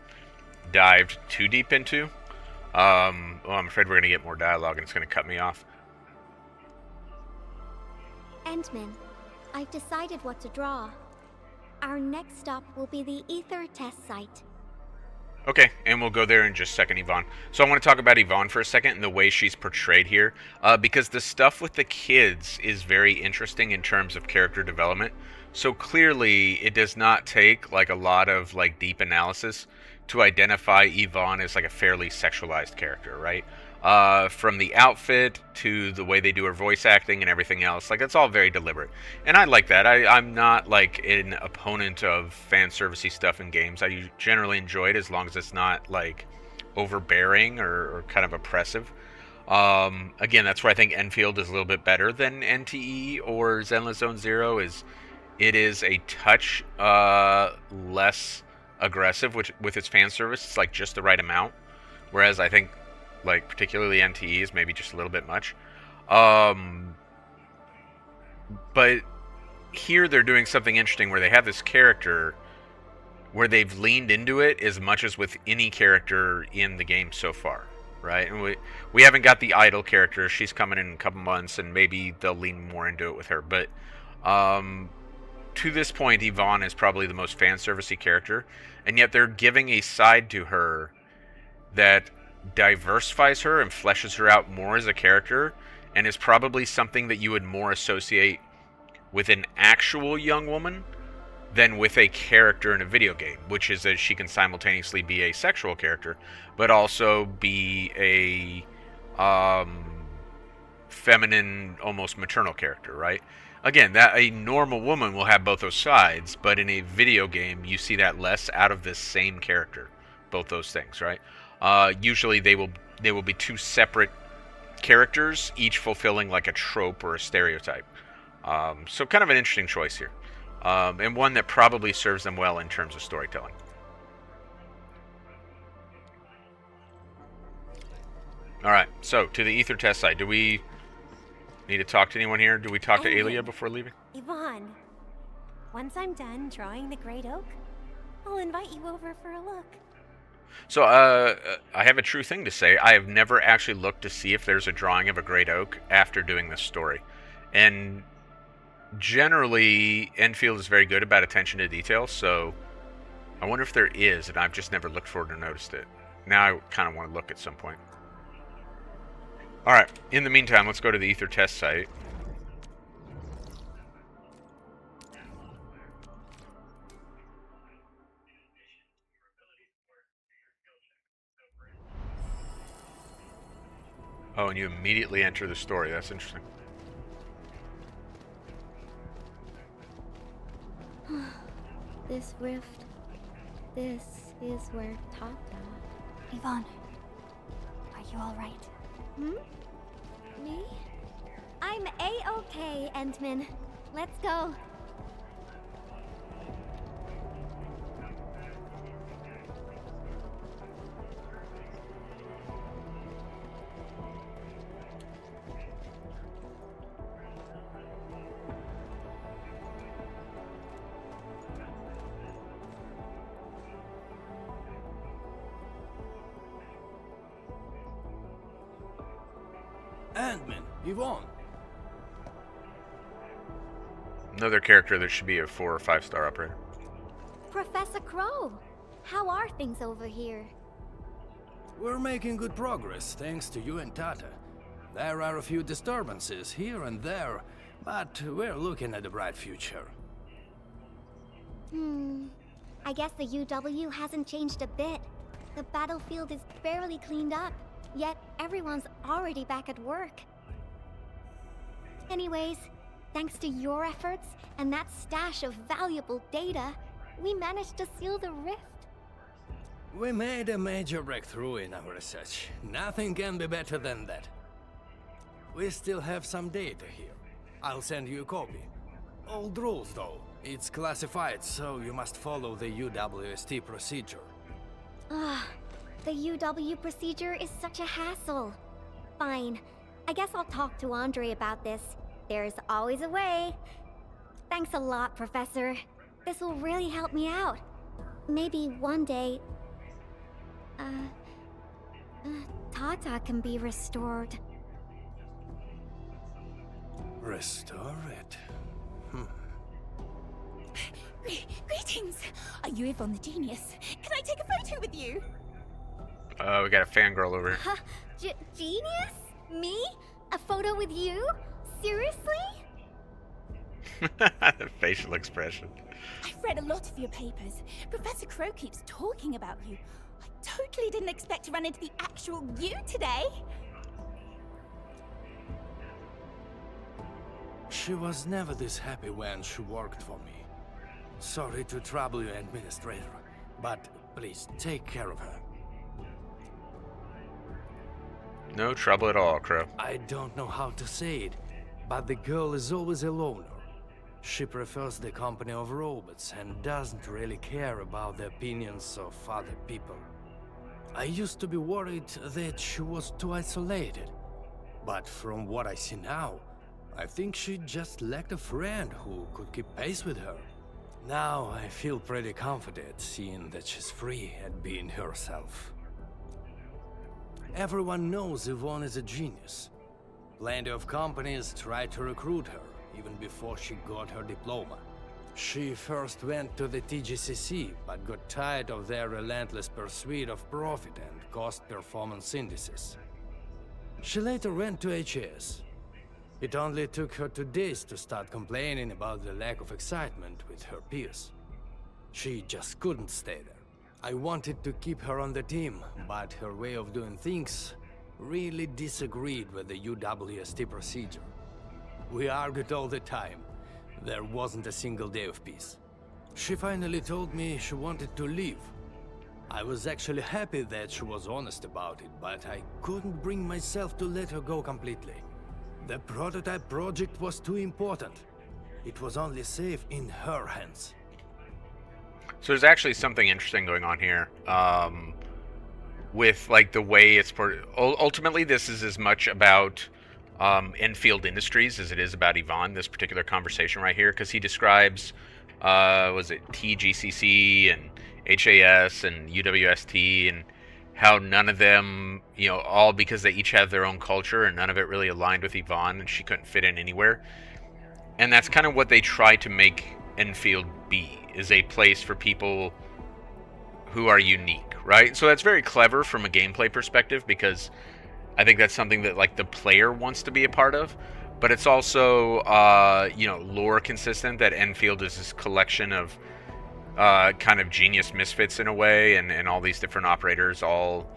dived too deep into. Well, I'm afraid we're going to get more dialogue and it's going to cut me off. Endman, I've decided what to draw. Our next stop will be the Ether test site. Okay, and we'll go there in just a second, Yvonne. So I want to talk about Yvonne for a second and the way she's portrayed here, because the stuff with the kids is very interesting in terms of character development. So clearly, it does not take like a lot of like deep analysis to identify Yvonne as like a fairly sexualized character, right? From the outfit to the way they do her voice acting and everything else, like that's all very deliberate, and I like that. I'm not like an opponent of fan servicey stuff in games. I generally enjoy it as long as it's not like overbearing or kind of oppressive. Again, that's where I think Endfield is a little bit better than NTE or Zenless Zone Zero. Is it is a touch less aggressive, which with its fan service, it's like just the right amount. Whereas I think, like particularly NTE is maybe just a little bit much. But here they're doing something interesting where they have this character where they've leaned into it as much as with any character in the game so far, right? And we haven't got the idol character. She's coming in a couple months, and maybe they'll lean more into it with her. But to this point, Yvonne is probably the most fan servicey character, and yet they're giving a side to her that diversifies her and fleshes her out more as a character, and is probably something that you would more associate with an actual young woman than with a character in a video game, which is that she can simultaneously be a sexual character but also be a feminine, almost maternal character, right? Again, that a normal woman will have both those sides, but in a video game you see that less out of this same character, both those things, right? Usually they will be two separate characters, each fulfilling like a trope or a stereotype. So kind of an interesting choice here, and one that probably serves them well in terms of storytelling. All right, so to the Ether test site. Do we Need to talk to anyone here? Do we talk to Hey. Alia before leaving? Yvonne, once I'm done drawing the Great Oak, I'll invite you over for a look. So, I have a true thing to say. I have never actually looked to see if there's a drawing of a great oak after doing this story. And generally, Enfield is very good about attention to detail, so I wonder if there is, and I've just never looked for it or noticed it. Now I kind of want to look at some point. Alright, in the meantime, let's go to the Ether test site. Oh, and you immediately enter the story. That's interesting. This rift. This is where Tata. Yvonne, are you alright? Hmm? Me? I'm A-okay, Endman. Let's go. Endman, Yvonne. Another character that should be a 4 or 5 star operator. Professor Crow, how are things over here? We're making good progress, thanks to you and Tata. There are a few disturbances here and there, but we're looking at a bright future. I guess the UW hasn't changed a bit. The battlefield is barely cleaned up, yet everyone's already back at work. Anyways, thanks to your efforts and that stash of valuable data, we managed to seal the rift. We made a major breakthrough in our research. Nothing can be better than that. We still have some data here. I'll send you a copy. Old rules, though. It's classified, so you must follow the UWST procedure. The UW procedure is such a hassle. Fine. I guess I'll talk to Andre about this. There's always a way. Thanks a lot, Professor. This will really help me out. Maybe one day... Tata can be restored. Restore it? Greetings! Are you Yvonne the Genius? Can I take a photo with you? We got a fangirl over here. Huh? Genius? Me? A photo with you? Seriously? The facial expression. I've read a lot of your papers. Professor Crow keeps talking about you. I totally didn't expect to run into the actual you today. She was never this happy when she worked for me. Sorry to trouble you, Administrator, but please take care of her. No trouble at all, Crow. I don't know how to say it, but the girl is always a loner. She prefers the company of robots and doesn't really care about the opinions of other people. I used to be worried that she was too isolated, but from what I see now, I think she just lacked a friend who could keep pace with her. Now I feel pretty confident seeing that she's free and being herself. Everyone knows Yvonne is a genius. Plenty of companies tried to recruit her, even before she got her diploma. She first went to the TGCC, but got tired of their relentless pursuit of profit and cost performance indices. She later went to HAS. It only took her 2 days to start complaining about the lack of excitement with her peers. She just couldn't stay there. I wanted to keep her on the team, but her way of doing things really disagreed with the UWST procedure. We argued all the time. There wasn't a single day of peace. She finally told me she wanted to leave. I was actually happy that she was honest about it, but I couldn't bring myself to let her go completely. The prototype project was too important. It was only safe in her hands. So there's actually something interesting going on here. With like the way it's ultimately this is as much about Enfield Industries as it is about Yvonne, this particular conversation right here, because he describes, was it TGCC and HAS and UWST, and how none of them, you know, all because they each have their own culture and none of it really aligned with Yvonne and she couldn't fit in anywhere. And that's kind of what they try to make Enfield be, is a place for people who are unique, right? So that's very clever from a gameplay perspective, because I think that's something that like the player wants to be a part of, but it's also you know, lore consistent that Enfield is this collection of kind of genius misfits in a way, and all these different operators all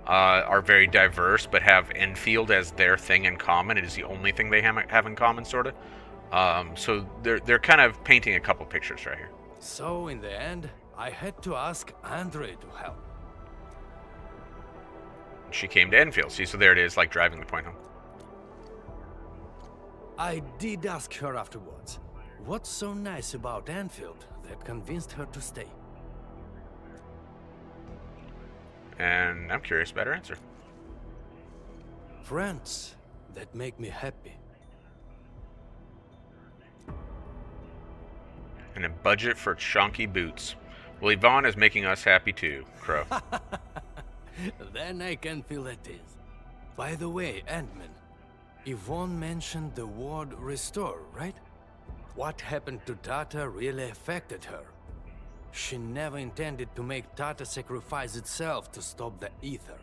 are very diverse, but have Enfield as their thing in common. It is the only thing they have in common, sort of. So they're kind of painting a couple pictures right here. So in the end, I had to ask Andre to help. She came to Enfield. See, so there it is, like driving the point home. I did ask her afterwards. What's so nice about Endfield that convinced her to stay? And I'm curious about her answer. Friends that make me happy. And a budget for chonky boots. Well, Yvonne is making us happy too, Crow. Then I can feel it is. By the way, Ant-Man, Yvonne mentioned the word restore, right? What happened to Tata really affected her. She never intended to make Tata sacrifice itself to stop the ether.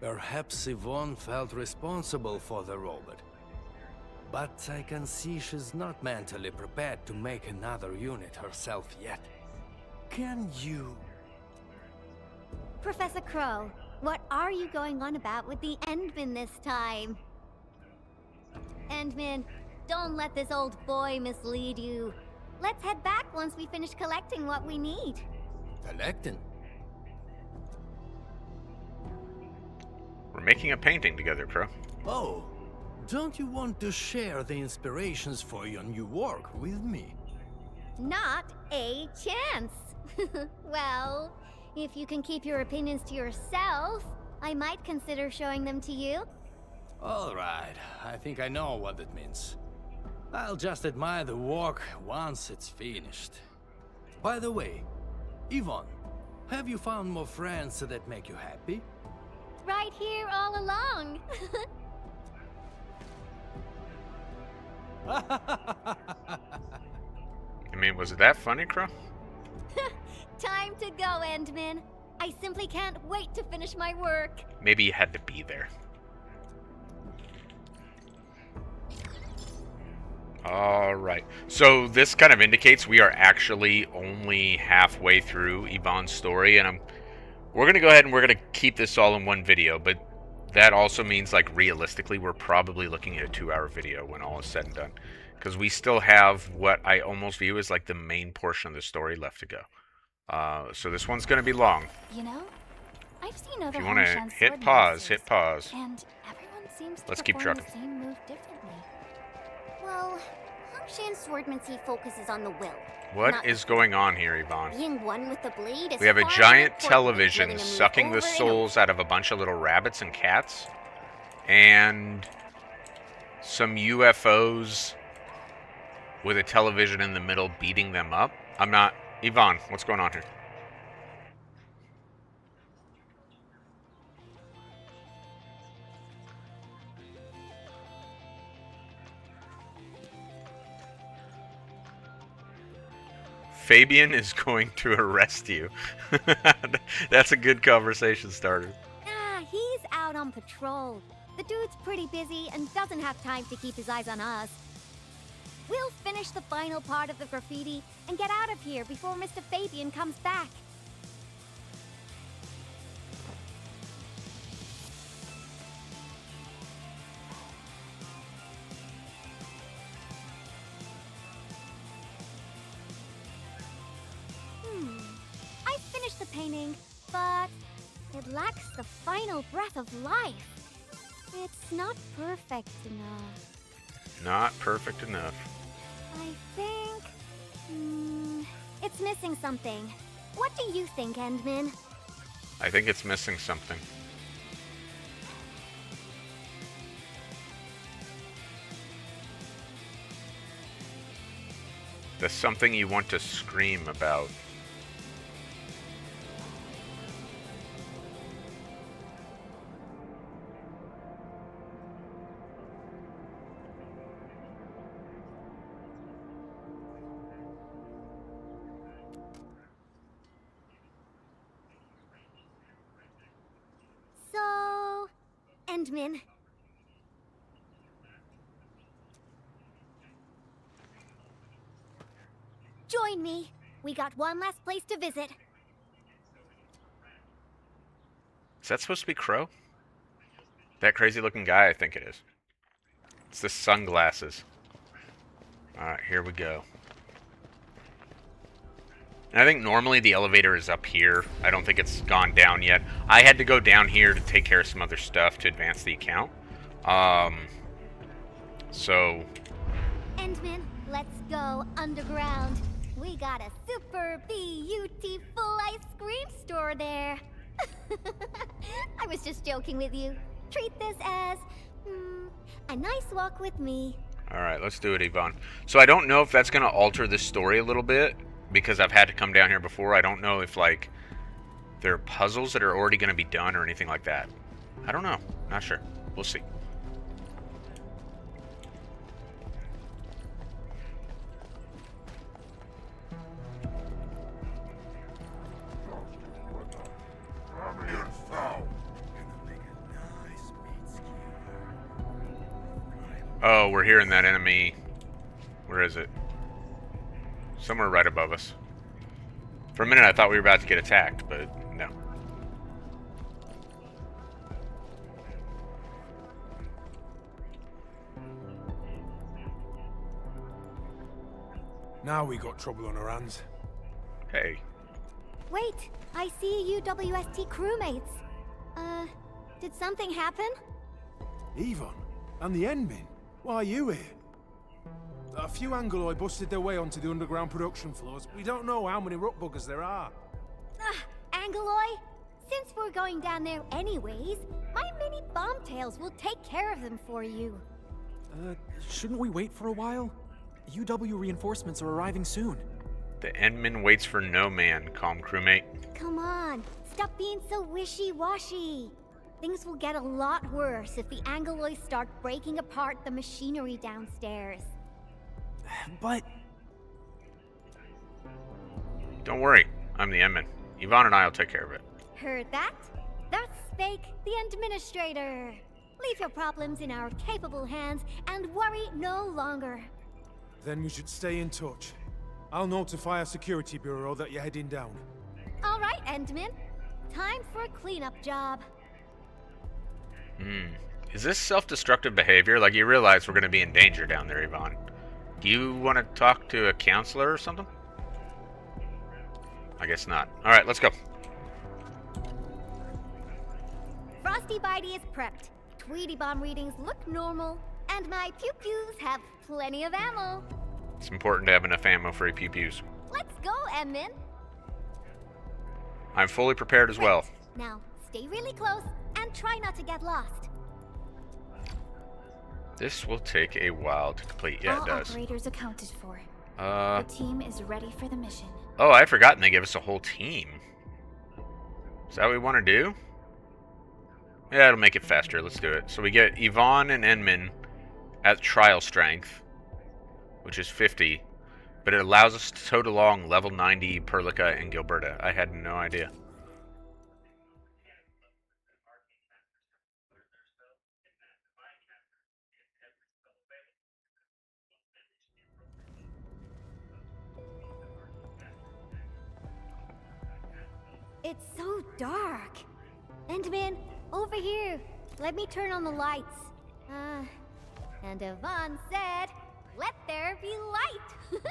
Perhaps Yvonne felt responsible for the robot. But I can see she's not mentally prepared to make another unit herself yet. Can you... Professor Crow, what are you going on about with the Endman this time? Endman, don't let this old boy mislead you. Let's head back once we finish collecting what we need. Collecting? We're making a painting together, Crow. Oh, don't you want to share the inspirations for your new work with me? Not a chance. Well, if you can keep your opinions to yourself, I might consider showing them to you. All right, I think I know what it means. I'll just admire the work once it's finished. By the way, Yvonne, have you found more friends that make you happy? Right here all along. I mean, was it that funny, Crow? Time to go, Endman. I simply can't wait to finish my work. Maybe you had to be there. Alright, so this kind of indicates we are actually only halfway through Yvonne's story, and we're going to go ahead and we're going to keep this all in one video, but that also means, like, realistically, we're probably looking at a 2-hour video when all is said and done, because we still have what I almost view as, like, the main portion of the story left to go. So this one's going to be long. You know, I've seen other If you want to Hanshan hit sword pause, hit masters, pause. and everyone seems to Let's keep perform trucking. the same move differently. Well, Hanshan Swordmancy focuses on the will. What is going on here, Yvonne? Being one with the blade is We have a far more giant important than television willing to move sucking the over and souls out of a bunch of little rabbits and cats, and some UFOs with a television in the middle beating them up. I'm not... Yvonne, what's going on here? Fabian is going to arrest you. That's a good conversation starter. Ah, he's out on patrol. The dude's pretty busy and doesn't have time to keep his eyes on us. We'll finish the final part of the graffiti and get out of here before Mr. Fabian comes back. I finished the painting, but it lacks the final breath of life. It's not perfect enough. Not perfect enough. I think... it's missing something. What do you think, Endman? I think it's missing something. The something you want to scream about. So, Endman. Join me. We got one last place to visit. Is that supposed to be Crow? That crazy looking guy, I think it is. It's the sunglasses. Alright, here we go. And I think normally the elevator is up here. I don't think it's gone down yet. I had to go down here to take care of some other stuff to advance the account. So... Endman, let's go underground. We got a super beautiful ice cream store there. I was just joking with you. Treat this as, a nice walk with me. Alright, let's do it, Yvonne. So I don't know if that's going to alter the story a little bit, because I've had to come down here before. I don't know if, like, there are puzzles that are already going to be done or anything like that. I don't know. Not sure. We'll see. Oh, we're hearing that enemy. Where is it? Somewhere right above us. For a minute I thought we were about to get attacked, but no. Now we got trouble on our hands. Hey. Wait, I see UWST crewmates. Did something happen? Yvonne, and the Endmen. Why are you here? A few Angoloi busted their way onto the underground production floors. We don't know how many rock buggers there are. Angoloi? Since we're going down there anyways, my mini bombtails will take care of them for you. Shouldn't we wait for a while? UW reinforcements are arriving soon. The Endman waits for no man, calm crewmate. Come on, stop being so wishy-washy. Things will get a lot worse if the Angoloi start breaking apart the machinery downstairs. But... Don't worry, I'm the Endman. Yvonne and I will take care of it. Heard that? That's Spake, the Administrator. Leave your problems in our capable hands and worry no longer. Then we should stay in touch. I'll notify our security bureau that you're heading down. All right, Endman. Time for a cleanup job. Is this self-destructive behavior? Like, you realize we're going to be in danger down there, Yvonne. Do you want to talk to a counselor or something? I guess not. Alright, let's go. Frosty Bitey is prepped. Tweety bomb readings look normal. And my pew-pews have plenty of ammo. It's important to have enough ammo for your pew-pews. Let's go, Endman. I'm fully prepared as well. Now, stay really close and try not to get lost. This will take a while to complete. Yeah, it does. All operators accounted for. The team is ready for the mission. Oh, I had forgotten they gave us a whole team. Is that what we want to do? Yeah, it'll make it faster. Let's do it. So we get Yvonne and Endman at trial strength, which is 50, but it allows us to tote along level 90 Perlica and Gilberta. I had no idea. It's so dark. Endman, over here. Let me turn on the lights. And Yvonne said, let there be light.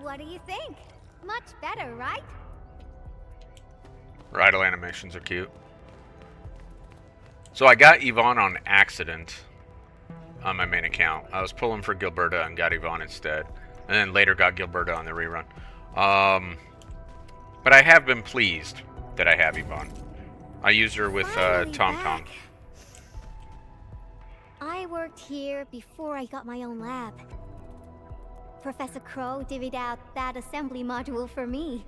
What do you think? Much better, right? Rydal animations are cute. So I got Yvonne on accident on my main account. I was pulling for Gilberta and got Yvonne instead. And then later got Gilberta on the rerun. But I have been pleased that I have Yvonne. I used her with Tom Tom. worked here before I got my own lab. Professor Crow divvied out that assembly module for me.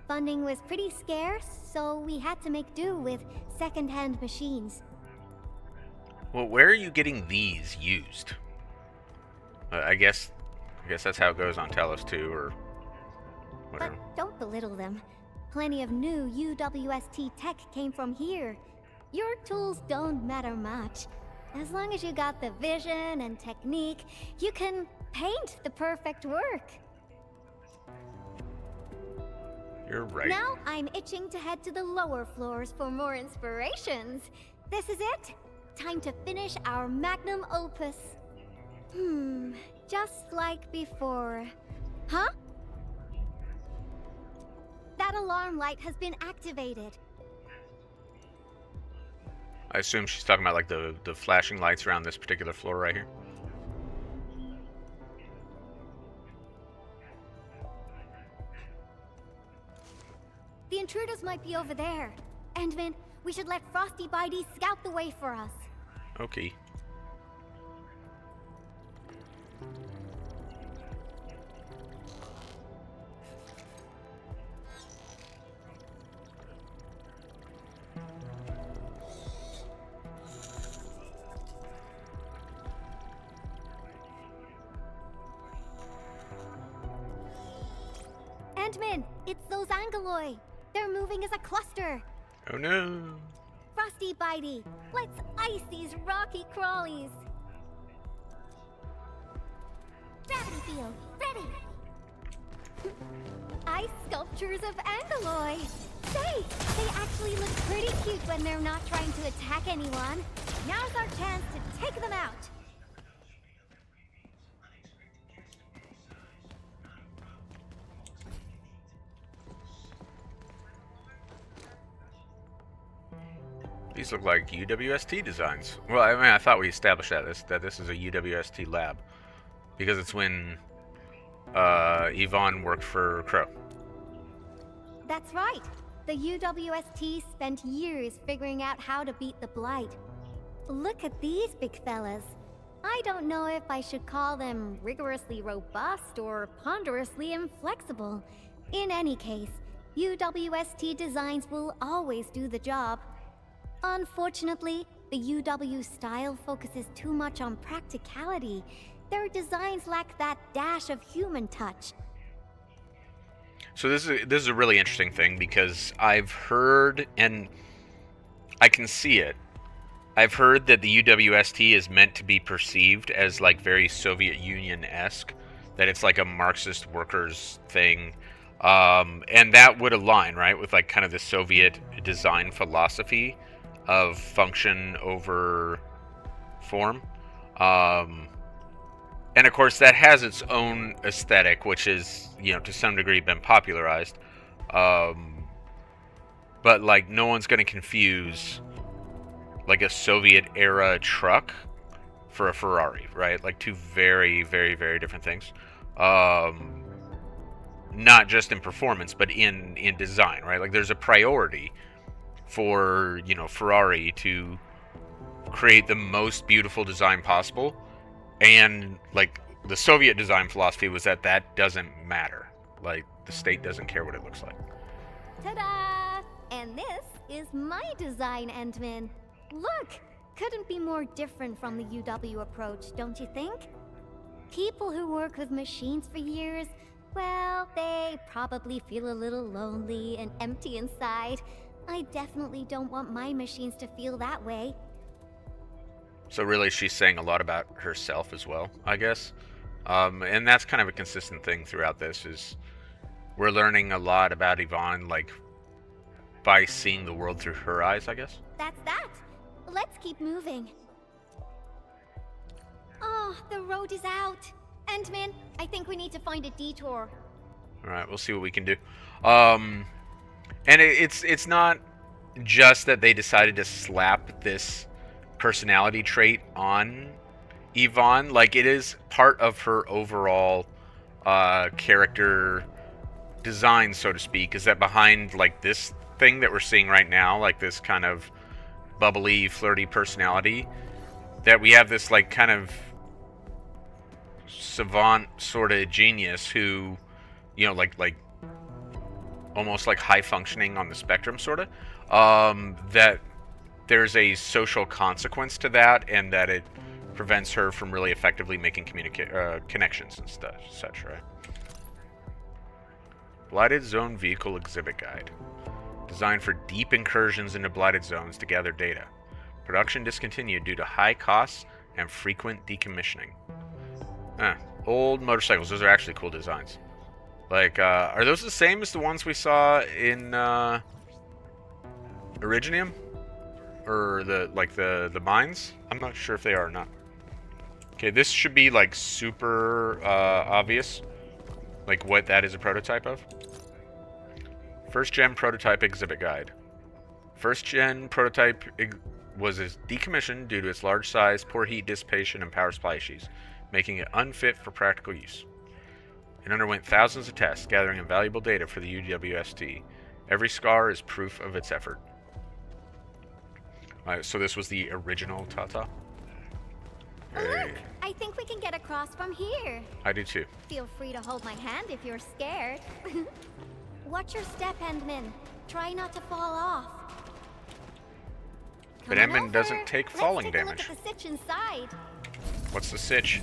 Funding was pretty scarce, so we had to make do with second-hand machines. Well, where are you getting these used? I guess that's how it goes on Talos 2 or whatever. But don't belittle them. Plenty of new UWST tech came from here. Your tools don't matter much. As long as you got the vision and technique, you can paint the perfect work. You're right. Now I'm itching to head to the lower floors for more inspirations. This is it. Time to finish our magnum opus. Just like before. Huh? That alarm light has been activated. I assume she's talking about like the flashing lights around this particular floor right here. The intruders might be over there. Endman, we should let Frosty Bitey scout the way for us. Okay. Endman, it's those Angoloi. They're moving as a cluster. Oh no. Frosty Bitey, let's ice these rocky crawlies. Gravity field, ready. Ice sculptures of Angoloi. Say, they actually look pretty cute when they're not trying to attack anyone. Now's our chance to take them out. These look like UWST designs. Well, I mean, I thought we established that this is a UWST lab, because it's when Yvonne worked for Crow. That's right. The UWST spent years figuring out how to beat the Blight. Look at these big fellas. I don't know if I should call them rigorously robust or ponderously inflexible. In any case, UWST designs will always do the job. Unfortunately, the UW style focuses too much on practicality. Their designs lack that dash of human touch. So this is a really interesting thing, because I've heard, and I can see it, I've heard that the UWST is meant to be perceived as like very Soviet Union-esque, that it's like a Marxist workers thing, and that would align, right, with like kind of the Soviet design philosophy of function over form. And of course that has its own aesthetic, which is, you know, to some degree been popularized. But like no one's going to confuse like a Soviet era truck for a Ferrari, right? Like two very, very, very different things. Not just in performance, but in design, right? Like there's a priority for, you know, Ferrari to create the most beautiful design possible, and like the Soviet design philosophy was that doesn't matter. Like the state doesn't care what it looks like. Ta-da! And this is my design, Endman. Look! Couldn't be more different from the UW approach, don't you think? People who work with machines for years, well, they probably feel a little lonely and empty inside. I definitely don't want my machines to feel that way. So really she's saying a lot about herself as well, I guess. And that's kind of a consistent thing throughout this, is we're learning a lot about Yvonne, like, by seeing the world through her eyes, I guess. That's that. Let's keep moving. Oh, the road is out. Endman, I think we need to find a detour. Alright, we'll see what we can do. And it's not just that they decided to slap this personality trait on Yvonne. Like, it is part of her overall character design, so to speak, is that behind like this thing that we're seeing right now, like this kind of bubbly, flirty personality, that we have this like kind of savant sort of genius who, you know, like almost like high functioning on the spectrum sort of, that there's a social consequence to that, and that it prevents her from really effectively making connections and stuff, such, right? Blighted Zone Vehicle Exhibit Guide. Designed for deep incursions into blighted zones to gather data. Production discontinued due to high costs and frequent decommissioning. Old motorcycles. Those are actually cool designs. Like, are those the same as the ones we saw in Originium? Or the mines? I'm not sure if they are or not. Okay, this should be like super obvious, like what that is a prototype of. First gen prototype exhibit guide. First gen prototype was decommissioned due to its large size, poor heat dissipation, and power supply issues, making it unfit for practical use. It underwent thousands of tests, gathering invaluable data for the UWST. Every scar is proof of its effort. Alright, so this was the original Tata. Look, I think we can get across from here. I do too. Feel free to hold my hand if you're scared. Watch your step, Endman. Try not to fall off. But Endman doesn't take falling damage. Let's take a look at the sitch inside. What's the sitch?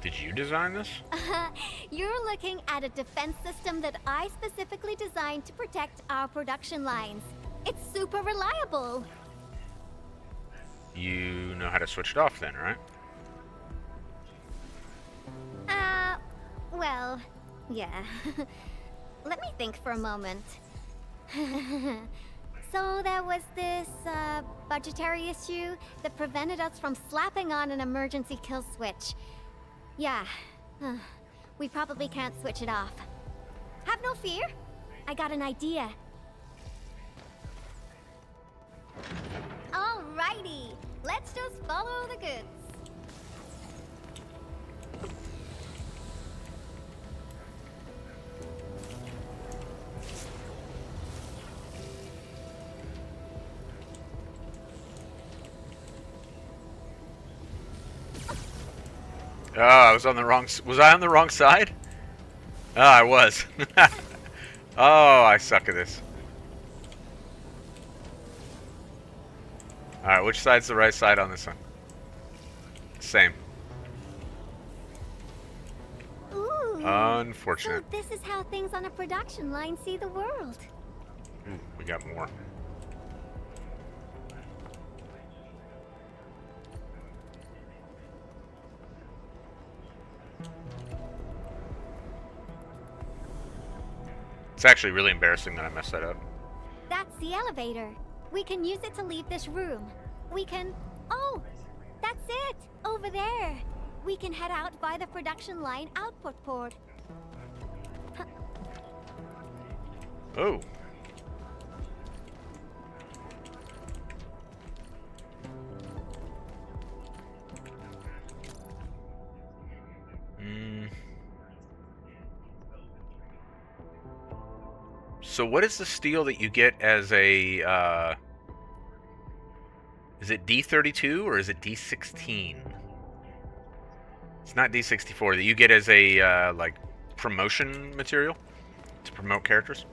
Did you design this? You're looking at a defense system that I specifically designed to protect our production lines. It's super reliable. You know how to switch it off then, right? Well, yeah. Let me think for a moment. So there was this, budgetary issue that prevented us from slapping on an emergency kill switch. Yeah. We probably can't switch it off. Have no fear. I got an idea. Alrighty. Let's just follow the goods. Oh, I was on the wrong. Was I on the wrong side? Oh, I was. Oh, I suck at this. All right, which side's the right side on this one? Same. Ooh. Unfortunate. So this is how things on a production line see the world. Ooh, we got more. It's actually really embarrassing that I messed that up. That's the elevator. We can use it to leave this room. We can... Oh! That's it! Over there! We can head out by the production line output port. Oh. So what is the steel that you get as a, is it D32 or is it D16? It's not D64 that you get as a, like, promotion material to promote characters?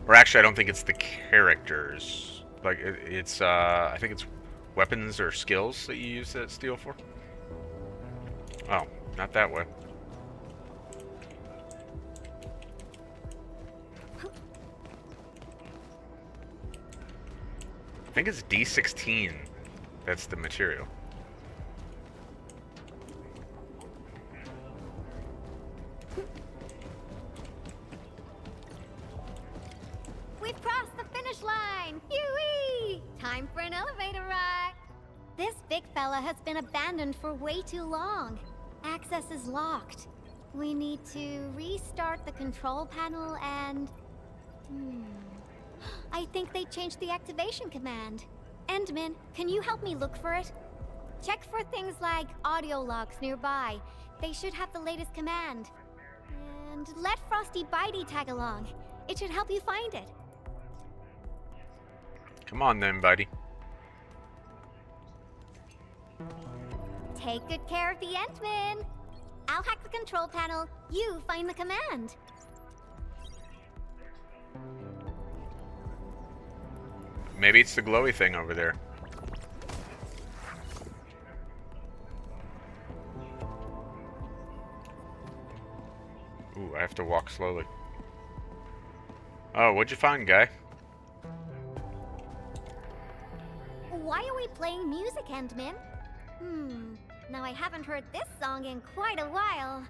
Or actually, I don't think it's the characters. Like, it's, I think it's weapons or skills that you use that steel for. Oh, not that way. I think it's D16. That's the material. We've crossed the finish line! Yoo-wee! Time for an elevator ride! This big fella has been abandoned for way too long. Access is locked. We need to restart the control panel and... I think they changed the activation command. Endman, can you help me look for it? Check for things like audio logs nearby. They should have the latest command. And and let Frosty Bitey tag along. It should help you find it. Come on then, buddy. Take good care of the Endman. I'll hack the control panel. You find the command. Maybe it's the glowy thing over there. Ooh, I have to walk slowly. Oh, what'd you find, guy? Why are we playing music, Endman? Now I haven't heard this song in quite a while.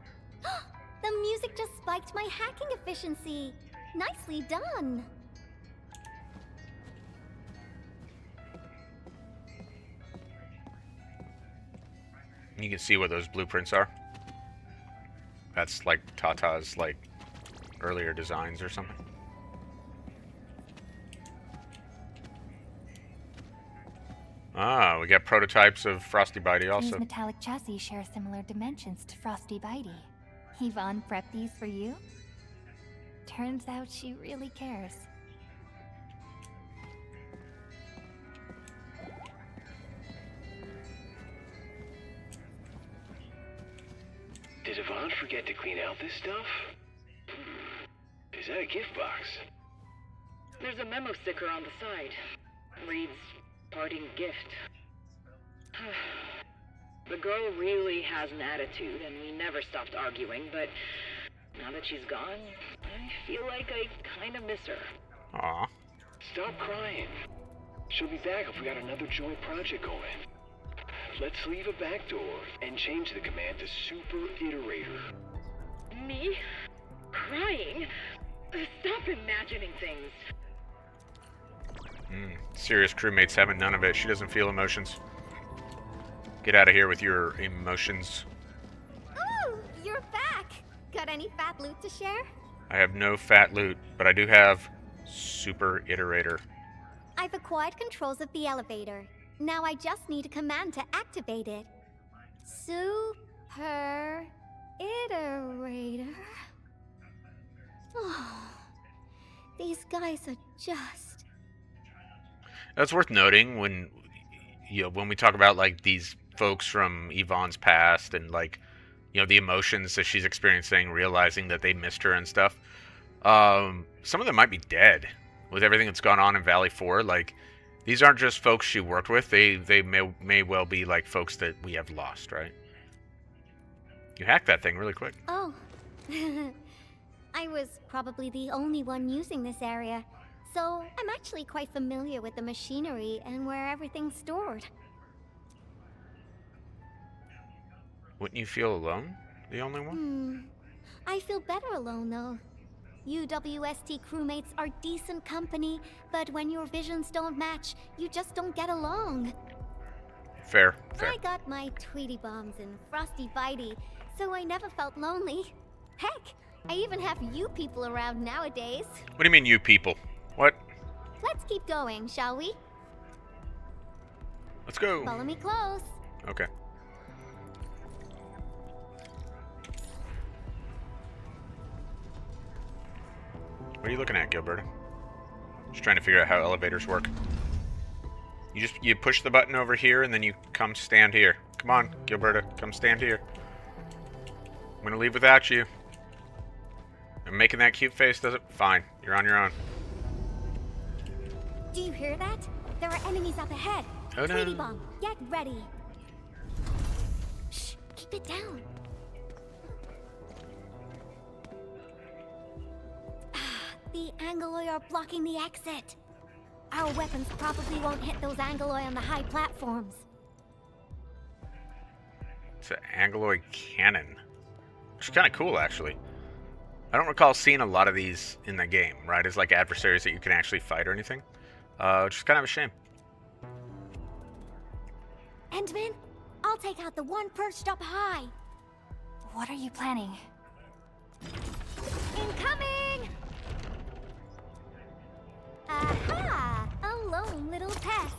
The music just spiked my hacking efficiency. Nicely done. You can see what those blueprints are. That's like Tata's like earlier designs or something. Ah, we got prototypes of Frosty Bitey also. These metallic chassis share similar dimensions to Frosty Bitey. Yvonne prepped these for you? Turns out she really cares. Did Yvonne forget to clean out this stuff? Is that a gift box? There's a memo sticker on the side. Reads, parting gift. The girl really has an attitude, and we never stopped arguing, but now that she's gone, I feel like I kind of miss her. Aw. Stop crying. She'll be back if we got another joint project going. Let's leave a back door and change the command to Super Iterator. Me? Crying? Stop imagining things. Serious crewmates having none of it. She doesn't feel emotions. Get out of here with your emotions. Ooh, you're back. Got any fat loot to share? I have no fat loot, but I do have Super Iterator. I've acquired controls of the elevator. Now I just need a command to activate it. Super Iterator. Oh, these guys are just... That's worth noting when when we talk about like these folks from Yvonne's past and like the emotions that she's experiencing, realizing that they missed her and stuff. Some of them might be dead with everything that's gone on in Valley 4. Like these aren't just folks she worked with. They may well be like folks that we have lost, right? You hacked that thing really quick. Oh. I was probably the only one using this area, so I'm actually quite familiar with the machinery and where everything's stored. Wouldn't you feel alone? The only one? I feel better alone, though. UWST crewmates are decent company, but when your visions don't match, you just don't get along. Fair. I got my Tweety Bombs and Frosty Bitey, so I never felt lonely. Heck, I even have you people around nowadays. What do you mean, you people? What? Let's keep going, shall we? Let's go. Follow me close. Okay. What are you looking at, Gilberta? Just trying to figure out how elevators work. You push the button over here and then you come stand here. Come on, Gilberta, come stand here. I'm gonna leave without you. I'm making that cute face, does it? Fine, you're on your own. Do you hear that? There are enemies up ahead. Oh no. Tweety Bomb, get ready. Shh, keep it down. The Angoloi are blocking the exit. Our weapons probably won't hit those Angoloi on the high platforms. It's an Angoloi cannon. Which is kind of cool, actually. I don't recall seeing a lot of these in the game, right? As like adversaries that you can actually fight or anything. Which is kind of a shame. Endman, I'll take out the one perched up high. What are you planning? Incoming! Aha! A lone little pest.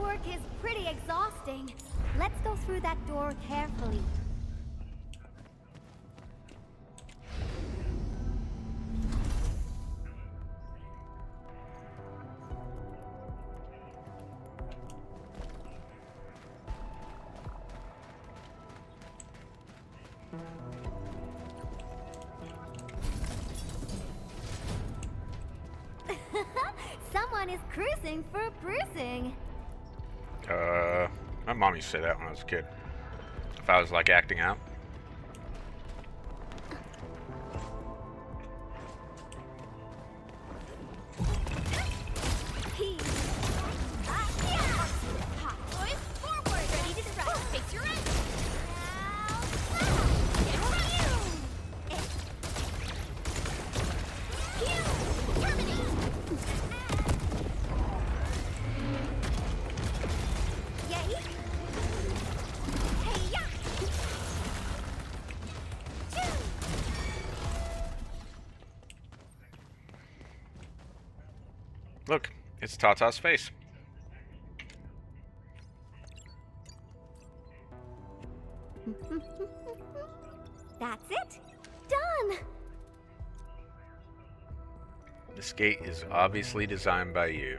work is pretty exhausting. Let's go through that door carefully. Someone is cruising for a bruising. My mom used to say that when I was a kid. If I was like acting out. Hot boys, forward! Ready to strike. Fix your engine. Look, it's Tata's face. That's it. Done. This gate is obviously designed by you.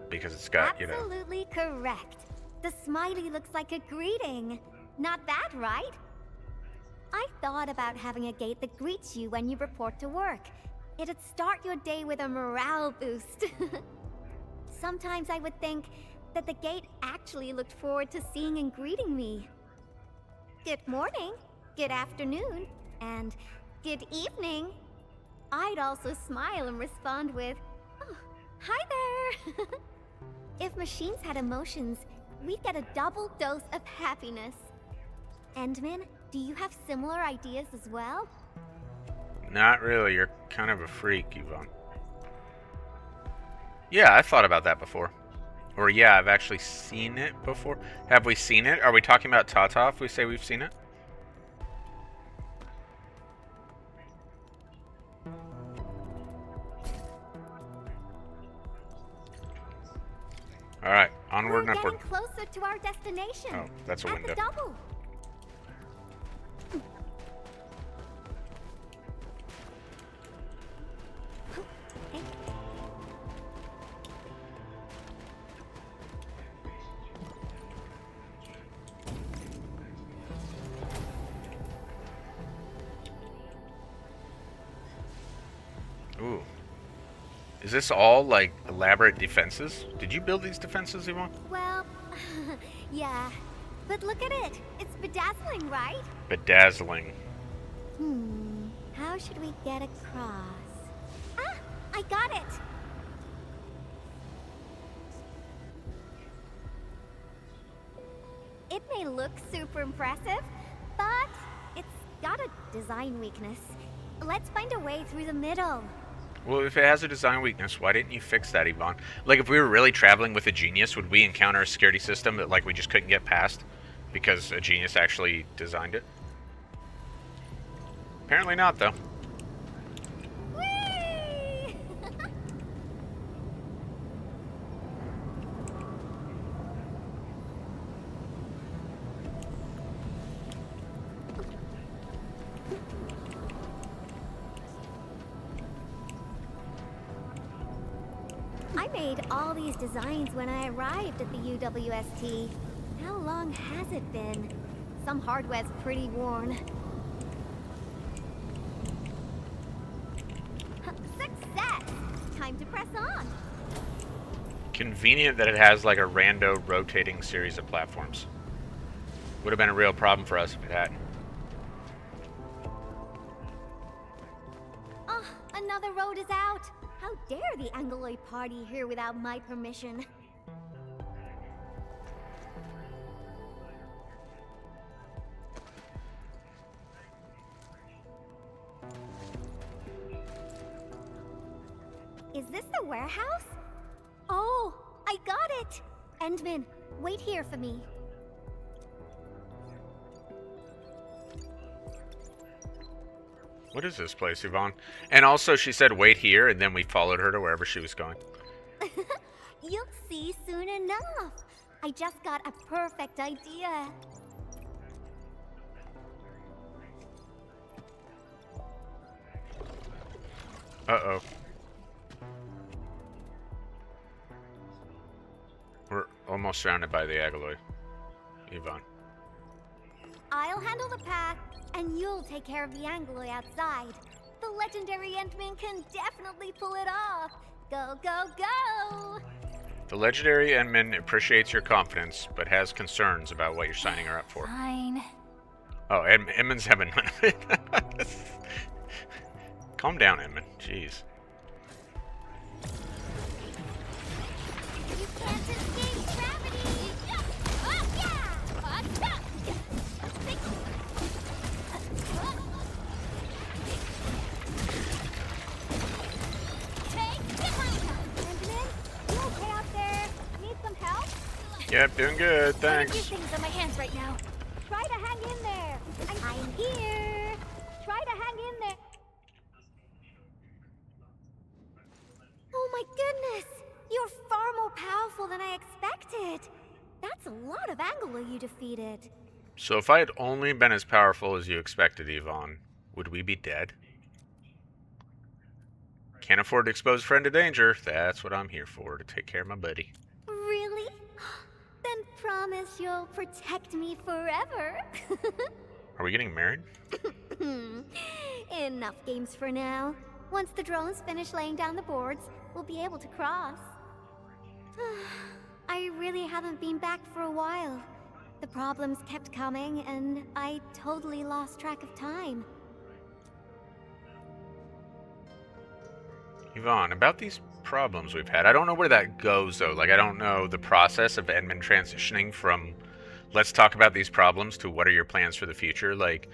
Because it's got, you know... Absolutely correct. The smiley looks like a greeting. Not bad, right? I thought about having a gate that greets you when you report to work. It'd start your day with a morale boost. Sometimes I would think that the gate actually looked forward to seeing and greeting me. Good morning, good afternoon, and good evening. I'd also smile and respond with, oh, hi there. If machines had emotions, we'd get a double dose of happiness. Endman, do you have similar ideas as well? Not really, you're kind of a freak, Yvonne. Yeah, I thought about that before. Or yeah, I've actually seen it before. Have we seen it? Are we talking about Tata if we say we've seen it? Alright, onward and upward. We're getting closer to our destination. Oh, that's a at window. The double. Ooh. Is this all, like, elaborate defenses? Did you build these defenses, Yvonne? Well, yeah. But look at it. It's bedazzling, right? Bedazzling. How should we get across? Ah, I got it. It may look super impressive, but it's got a design weakness. Let's find a way through the middle. Well, if it has a design weakness, why didn't you fix that, Yvonne? Like, if we were really traveling with a genius, would we encounter a security system that, like, we just couldn't get past because a genius actually designed it? Apparently not, though. Whee! I made all these designs when I arrived at the UWST. How long has it been? Some hardware's pretty worn. Success! Time to press on. Convenient that it has, like, a rando rotating series of platforms. Would have been a real problem for us if it hadn't. Oh, another road is out. How dare the Angoloid party here without my permission? Is this the warehouse? Oh, I got it! Endman, wait here for me. What is this place, Yvonne? And also, she said, wait here, and then we followed her to wherever she was going. You'll see soon enough. I just got a perfect idea. Uh-oh. We're almost surrounded by the Agaloy. Yvonne. I'll handle the path, and you'll take care of the Angloy outside. The legendary Endman can definitely pull it off. Go, go, go! The legendary Endman appreciates your confidence, but has concerns about what you're signing her up for. Fine. Oh, Edmund's having none of it. Calm down, Edmund. Jeez. You can't escape gravity! Oh, yeah! Yep, doing good, I have a thanks. few things on my hands right now. Try to hang in there. I'm here. Try to hang in there. Oh my goodness! You're far more powerful than I expected. That's a lot of Anglo you defeated. So if I had only been as powerful as you expected, Yvonne, would we be dead? Can't afford to expose a friend to danger. That's what I'm here for, to take care of my buddy. Really? Then promise you'll protect me forever. Are we getting married? Enough games for now. Once the drones finish laying down the boards, we'll be able to cross. I really haven't been back for a while. The problems kept coming, and I totally lost track of time. Yvonne, about these problems we've had, I don't know where that goes, though. Like, I don't know the process of Edmund transitioning from let's talk about these problems to what are your plans for the future. Like,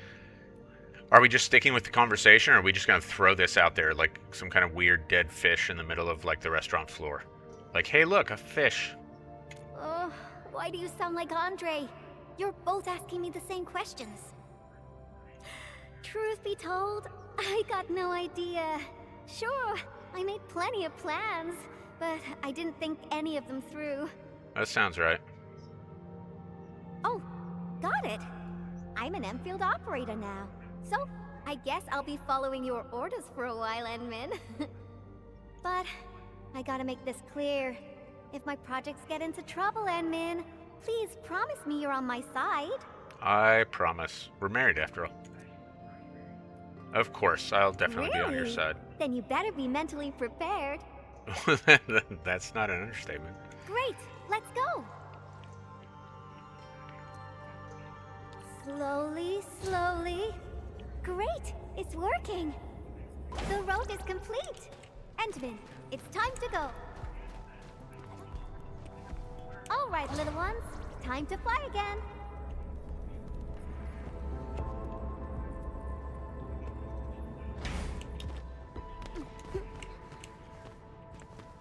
are we just sticking with the conversation, or are we just going to throw this out there like some kind of weird dead fish in the middle of, like, the restaurant floor? Like, hey, look, a fish. Oh, why do you sound like Andre? You're both asking me the same questions. Truth be told, I got no idea. Sure, I made plenty of plans, but I didn't think any of them through. That sounds right. Oh, got it. I'm an Endfield operator now, so I guess I'll be following your orders for a while, Enmin. But I gotta make this clear. If my projects get into trouble, Enmin, please promise me you're on my side. I promise. We're married, after all. Of course, I'll definitely be on your Really? side. Then you better be mentally prepared. That's not an understatement. Great, let's go. Slowly, slowly. Great, it's working. The road is complete. Endman, it's time to go. All right, little ones, time to fly again.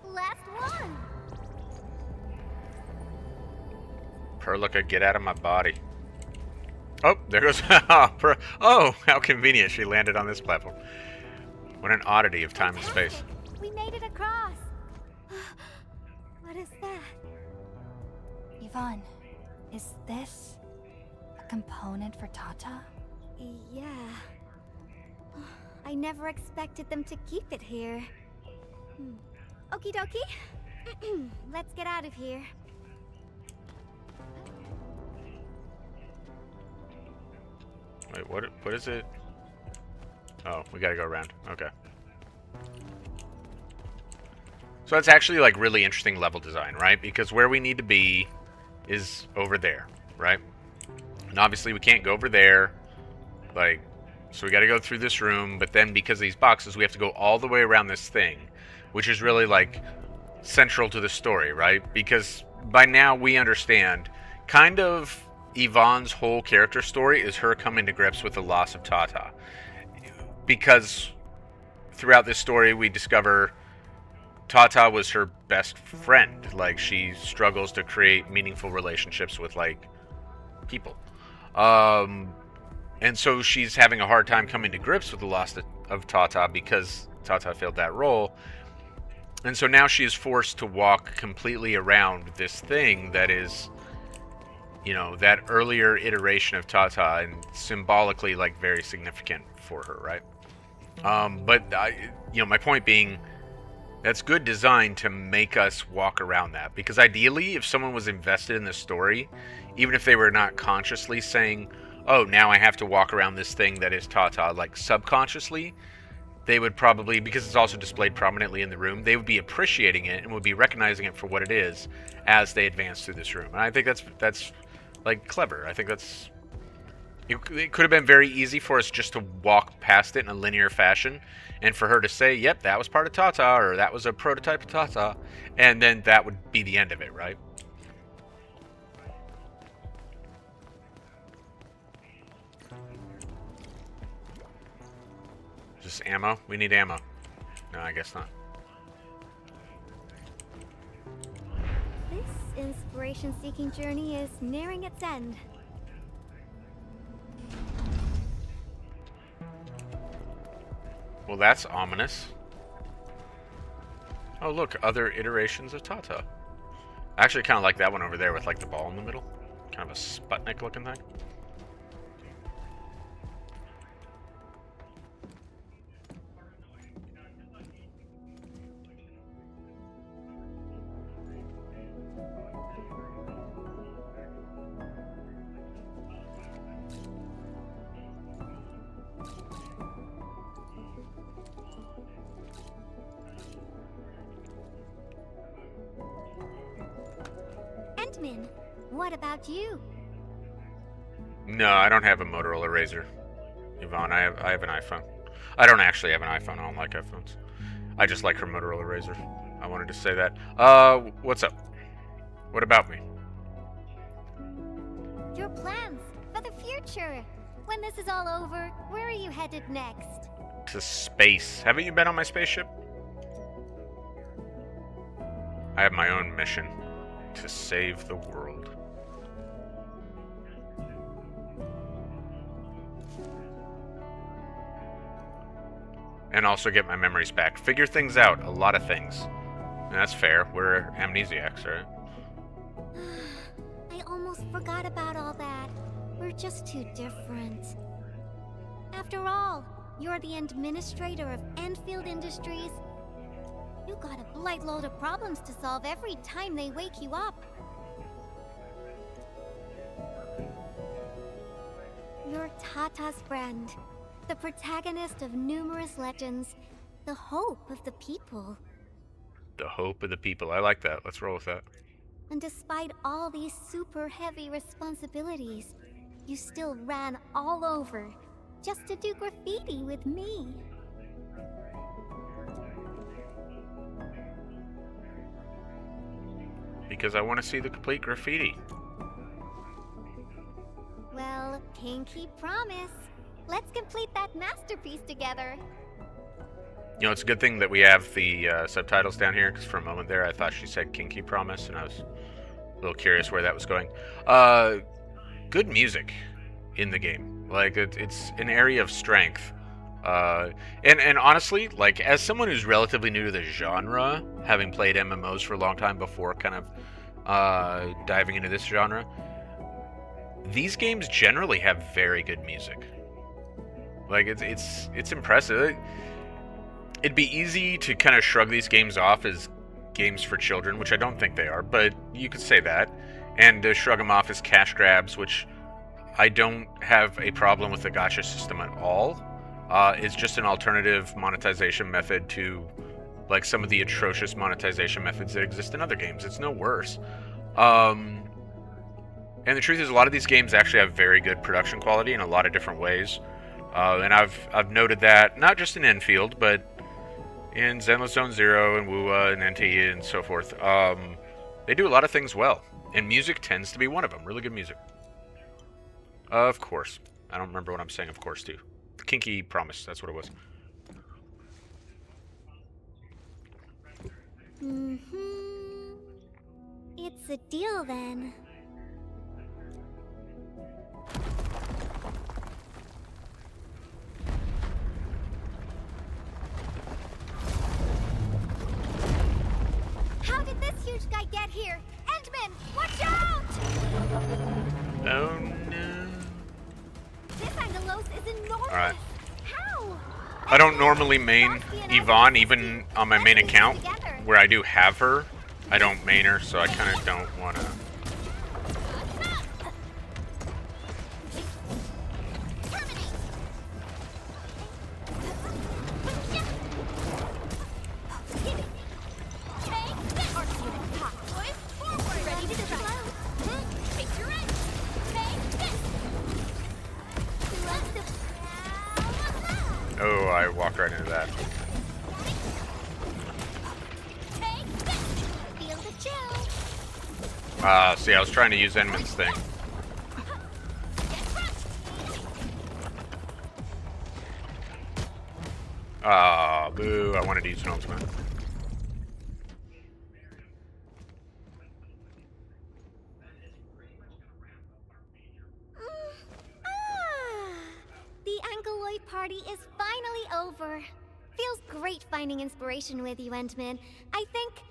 Last one. Perlica, get out of my body. Oh, there goes... Oh, how convenient she landed on this platform. What an oddity of time and space. We made it across. What is that? Yvonne, is this a component for Tata? Yeah. I never expected them to keep it here. Okie dokie. Let's get out of here. Wait, what is it? Oh, we gotta go around. Okay. So it's actually like really interesting level design, right? Because where we need to be is over there, right? And obviously we can't go over there. Like, so we gotta go through this room, but then because of these boxes, we have to go all the way around this thing, which is really like central to the story, right? Because by now we understand kind of Yvonne's whole character story is her coming to grips with the loss of Tata. Because throughout this story we discover Tata was her best friend. Like, she struggles to create meaningful relationships with, like, people. And so she's having a hard time coming to grips with the loss of Tata because Tata failed that role. And so now she is forced to walk completely around this thing that is, you know, that earlier iteration of Tata, and symbolically, like, very significant for her, right? But, you know, my point being, that's good design to make us walk around that. Because ideally, if someone was invested in the story, even if they were not consciously saying, oh, now I have to walk around this thing that is Tata, like, subconsciously, they would probably, because it's also displayed prominently in the room, they would be appreciating it and would be recognizing it for what it is as they advance through this room. And I think that's like, clever. I think that's... It could have been very easy for us just to walk past it in a linear fashion, and for her to say, yep, that was part of Tata, or that was a prototype of Tata, and then that would be the end of it, right? Just ammo? We need ammo. No, I guess not. This inspiration-seeking journey is nearing its end. Well, that's ominous. Oh, look, other iterations of Tata. I actually kind of like that one over there with, like, the ball in the middle. Kind of a Sputnik-looking thing. Endman, what about you? No, I don't have a Motorola Razr. Yvonne, I have an iPhone. I don't actually have an iPhone. I don't like iPhones. I just like her Motorola Razr. I wanted to say that. What's up? What about me? Your plans for the future. When this is all over, where are you headed next? To space. Haven't you been on my spaceship? I have my own mission. To save the world. And also get my memories back. Figure things out. A lot of things. And that's fair. We're amnesiacs, right? I almost forgot about all that. We're just too different. After all, you're the administrator of Endfield Industries. You got a blight load of problems to solve every time they wake you up. You're Tata's friend, the protagonist of numerous legends, the hope of the people. The hope of the people. I like that. Let's roll with that. And despite all these super heavy responsibilities, you still ran all over just to do graffiti with me. Because I want to see the complete graffiti. Well, pinky promise. Let's complete that masterpiece together. You know, it's a good thing that we have the subtitles down here, because for a moment there I thought she said kinky promise, and I was a little curious where that was going. Good music in the game. Like, it's an area of strength. And honestly, like, as someone who's relatively new to the genre, having played MMOs for a long time before kind of diving into this genre, these games generally have very good music. Like, it's impressive. It'd be easy to kind of shrug these games off as games for children, which I don't think they are, but you could say that, and to shrug them off as cash grabs, which I don't have a problem with the gacha system at all. It's just an alternative monetization method to, like, some of the atrocious monetization methods that exist in other games. It's no worse. And the truth is, a lot of these games actually have very good production quality in a lot of different ways. And I've noted that, not just in Endfield, but in Zenless Zone Zero and WUA and NTE and so forth. They do a lot of things well, and music tends to be one of them. Really good music. Of course. I don't remember what I'm saying of course to. Kinky promise, that's what it was. It's a deal then. Endman! Watch out! Oh no. This Angelos is enormous! Alright. How? I don't normally main Yvonne, even on my main account, where I do have her. I don't main her, so I kind of don't want to. Oh, I walked right into that. See, I was trying to use Endman's thing. Ah, boo, I wanted to use an ultimate. The Angeloid party is finally over. Feels great finding inspiration with you, Endman. I think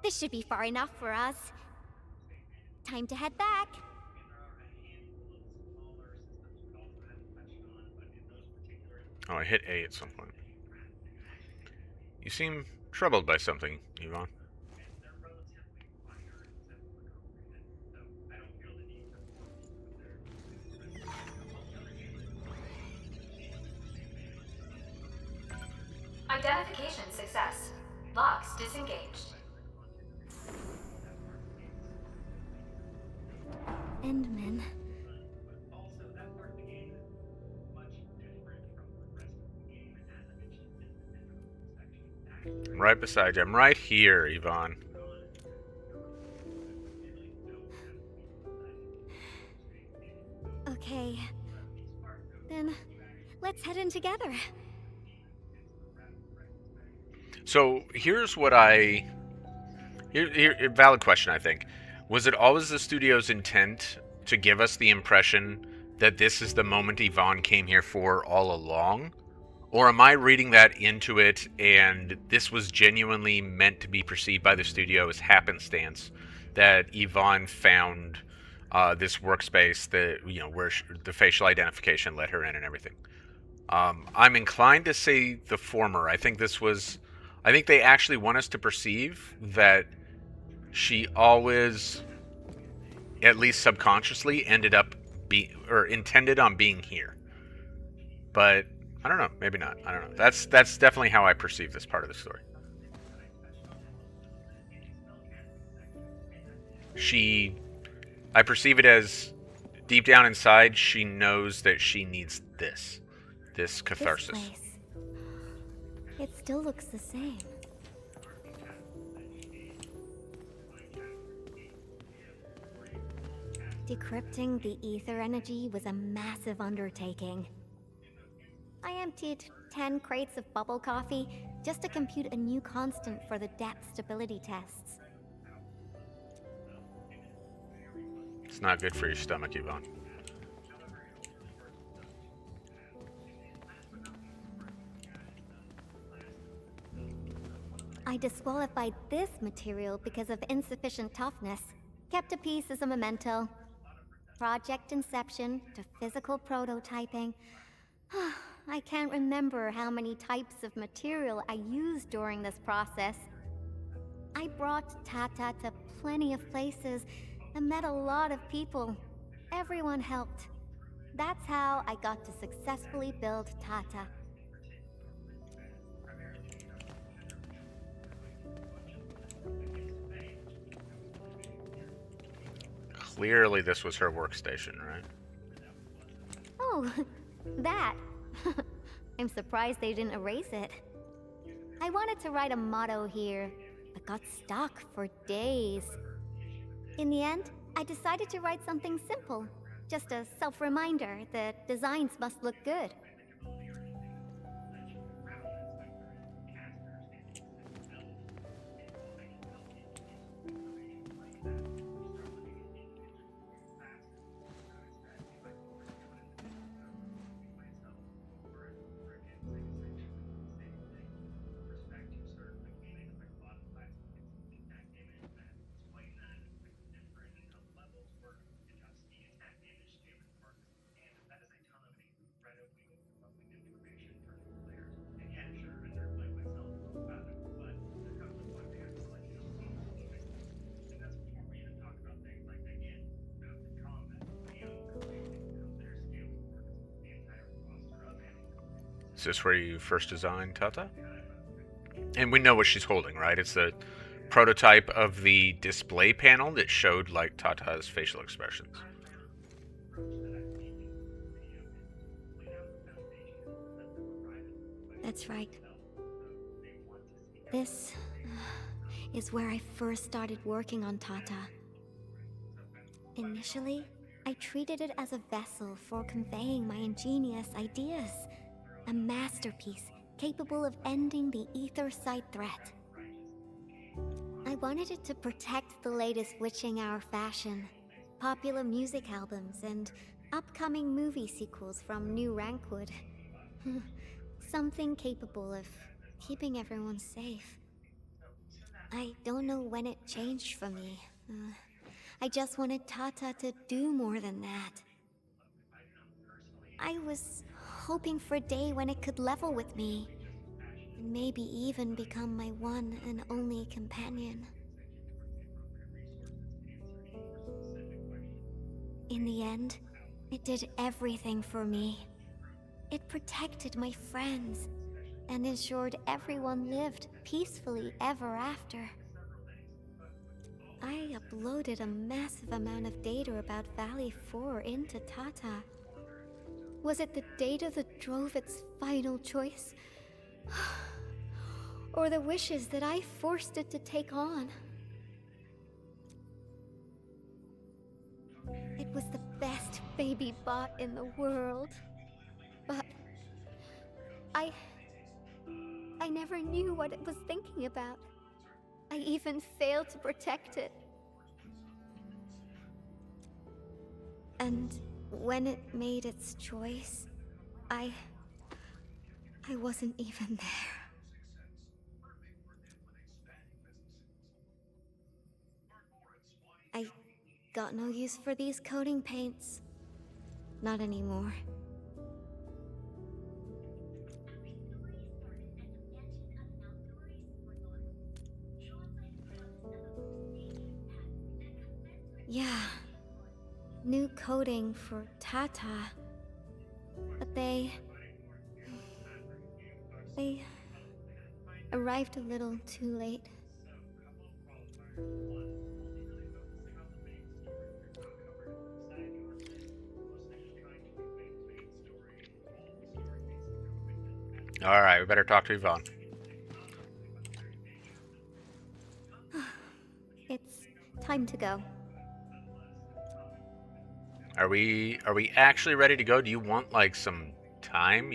this should be far enough for us. Time to head back. Oh, I hit A at some point. You seem troubled by something, Yvonne. Identification success. Locks disengaged. Endman. I'm right beside you. I'm right here, Yvonne. Okay. Then let's head in together. So here's what a valid question, I think. Was it always the studio's intent to give us the impression that this is the moment Yvonne came here for all along? Or am I reading that into it and this was genuinely meant to be perceived by the studio as happenstance that Yvonne found this workspace that, you know, where the facial identification let her in and everything? I'm inclined to say the former. I think they actually want us to perceive that she always, at least subconsciously, intended on being here. But I don't know, maybe not. I don't know. That's definitely how I perceive this part of the story. I perceive it as deep down inside, she knows that she needs this catharsis. This place. It still looks the same. Decrypting the ether energy was a massive undertaking. I emptied 10 crates of bubble coffee just to compute a new constant for the depth stability tests. It's not good for your stomach, Yvonne. I disqualified this material because of insufficient toughness. Kept a piece as a memento. Project inception to physical prototyping. I can't remember how many types of material I used during this process. I brought Tata to plenty of places and met a lot of people. Everyone helped. That's how I got to successfully build Tata. Clearly this was her workstation, right? Oh, that. I'm surprised they didn't erase it. I wanted to write a motto here, but got stuck for days. In the end, I decided to write something simple. Just a self-reminder that designs must look good. Is this where you first designed Tata? And we know what she's holding, right? It's a prototype of the display panel that showed, like, Tata's facial expressions. That's right. This is where I first started working on Tata. Initially, I treated it as a vessel for conveying my ingenious ideas. A masterpiece capable of ending the Ether-side threat. I wanted it to protect the latest witching hour fashion, popular music albums, and upcoming movie sequels from New Rankwood. Something capable of keeping everyone safe. I don't know when it changed for me. I just wanted Tata to do more than that. I was hoping for a day when it could level with me, and maybe even become my one and only companion. In the end, it did everything for me. It protected my friends, and ensured everyone lived peacefully ever after. I uploaded a massive amount of data about Valley 4 into Tata. Was it the data that drove its final choice? Or the wishes that I forced it to take on? It was the best baby bot in the world. But I never knew what it was thinking about. I even failed to protect it. And when it made its choice, I wasn't even there. I got no use for these coating paints. Not anymore. Yeah. New coating for Tata. But they arrived a little too late. Alright, we better talk to Yvonne. It's time to go. Are we actually ready to go? Do you want, like, some time?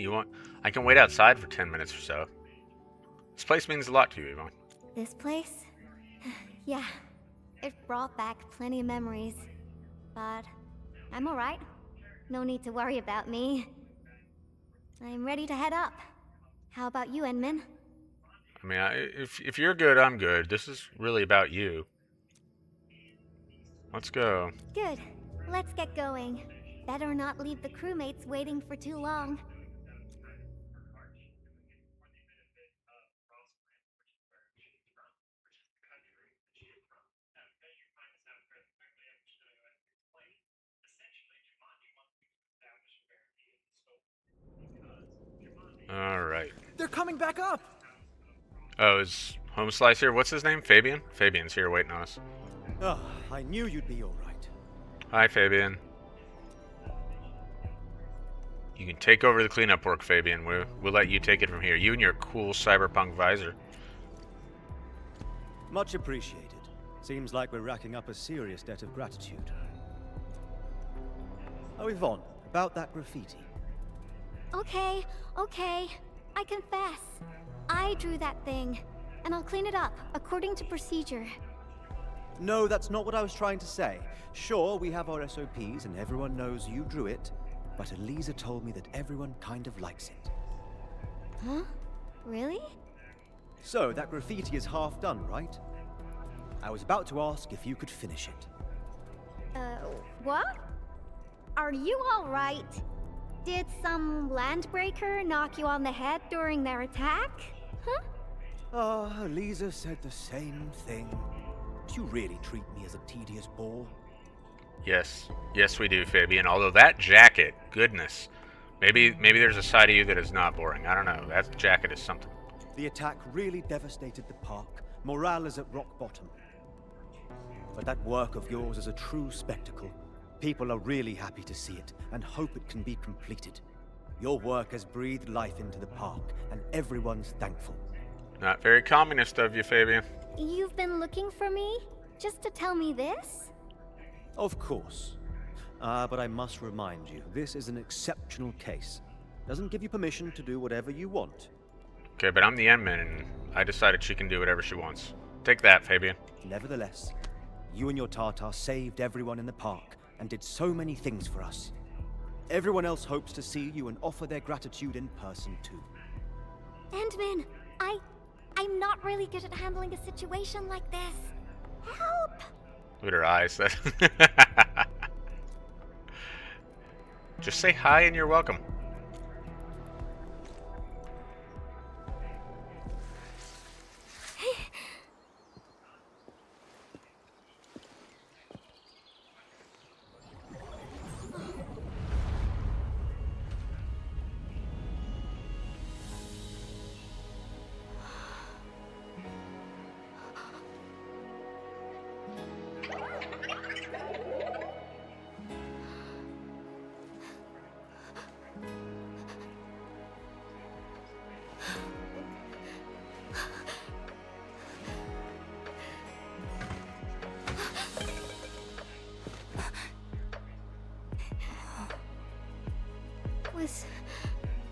I can wait outside for 10 minutes or so. This place means a lot to you, Yvonne. This place? Yeah. It brought back plenty of memories. But I'm alright. No need to worry about me. I'm ready to head up. How about you, Enman? I mean, if you're good, I'm good. This is really about you. Let's go. Good. Let's get going. Better not leave the crewmates waiting for too long. Alright. They're coming back up! Oh, is Home Slice here? What's his name? Fabian? Fabian's here waiting on us. Oh, I knew you'd be alright. Hi, Fabian. You can take over the cleanup work, Fabian. We'll let you take it from here. You and your cool cyberpunk visor. Much appreciated. Seems like we're racking up a serious debt of gratitude. Oh, Yvonne, about that graffiti. Okay. I confess. I drew that thing, and I'll clean it up according to procedure. No, that's not what I was trying to say. Sure, we have our SOPs and everyone knows you drew it, but Elisa told me that everyone kind of likes it. Huh? Really? So, that graffiti is half done, right? I was about to ask if you could finish it. What? Are you alright? Did some landbreaker knock you on the head during their attack? Huh? Elisa said the same thing. Do you really treat me as a tedious bore? Yes. Yes, we do, Fabian. Although that jacket, goodness. Maybe there's a side of you that is not boring. I don't know. That jacket is something. The attack really devastated the park. Morale is at rock bottom. But that work of yours is a true spectacle. People are really happy to see it, and hope it can be completed. Your work has breathed life into the park, and everyone's thankful. Not very communist of you, Fabian. You've been looking for me? Just to tell me this? Of course. But I must remind you, this is an exceptional case. Doesn't give you permission to do whatever you want. Okay, but I'm the Endman, and I decided she can do whatever she wants. Take that, Fabian. Nevertheless, you and your Tartar saved everyone in the park, and did so many things for us. Everyone else hopes to see you and offer their gratitude in person, too. Endman, I'm not really good at handling a situation like this. Help! Look at her eyes. Just say hi and you're welcome.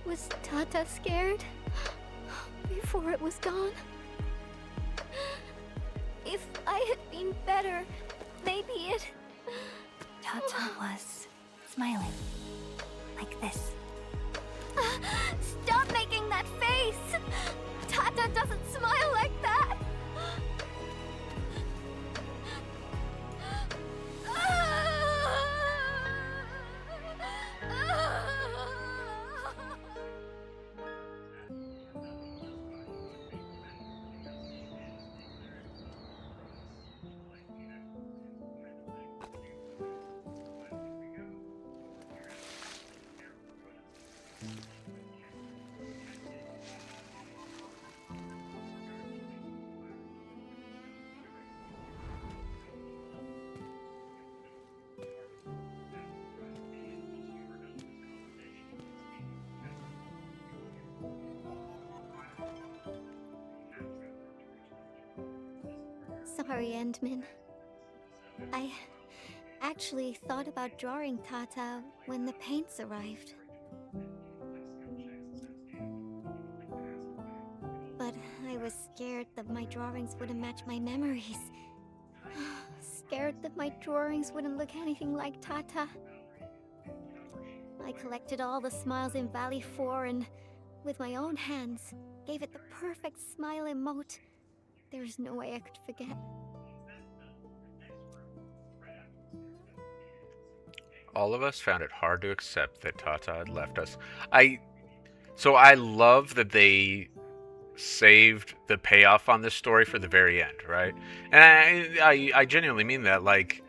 Was Tata scared? Before it was gone? If I had been better, maybe it... Tata was smiling. Like this. Stop making that face! Tata doesn't smile like that! Sorry, Endman. I actually thought about drawing Tata when the paints arrived. But I was scared that my drawings wouldn't match my memories. Scared that my drawings wouldn't look anything like Tata. I collected all the smiles in Valley 4 and, with my own hands, gave it the perfect smile emote. There's no way I could forget. All of us found it hard to accept that Tata had left us. So I love that they saved the payoff on this story for the very end, right? And I genuinely mean that. Like,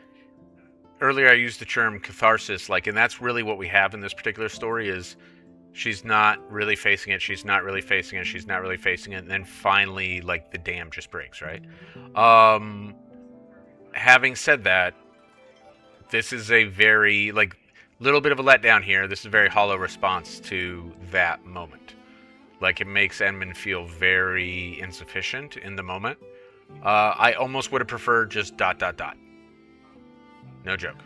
earlier I used the term catharsis, like, and that's really what we have in this particular story is she's not really facing it, she's not really facing it, she's not really facing it, and then finally, like, the dam just breaks, right? Having said that, this is a very, like, little bit of a letdown here. This is a very hollow response to that moment. Like, it makes Endman feel very insufficient in the moment. I almost would have preferred just ... No joke.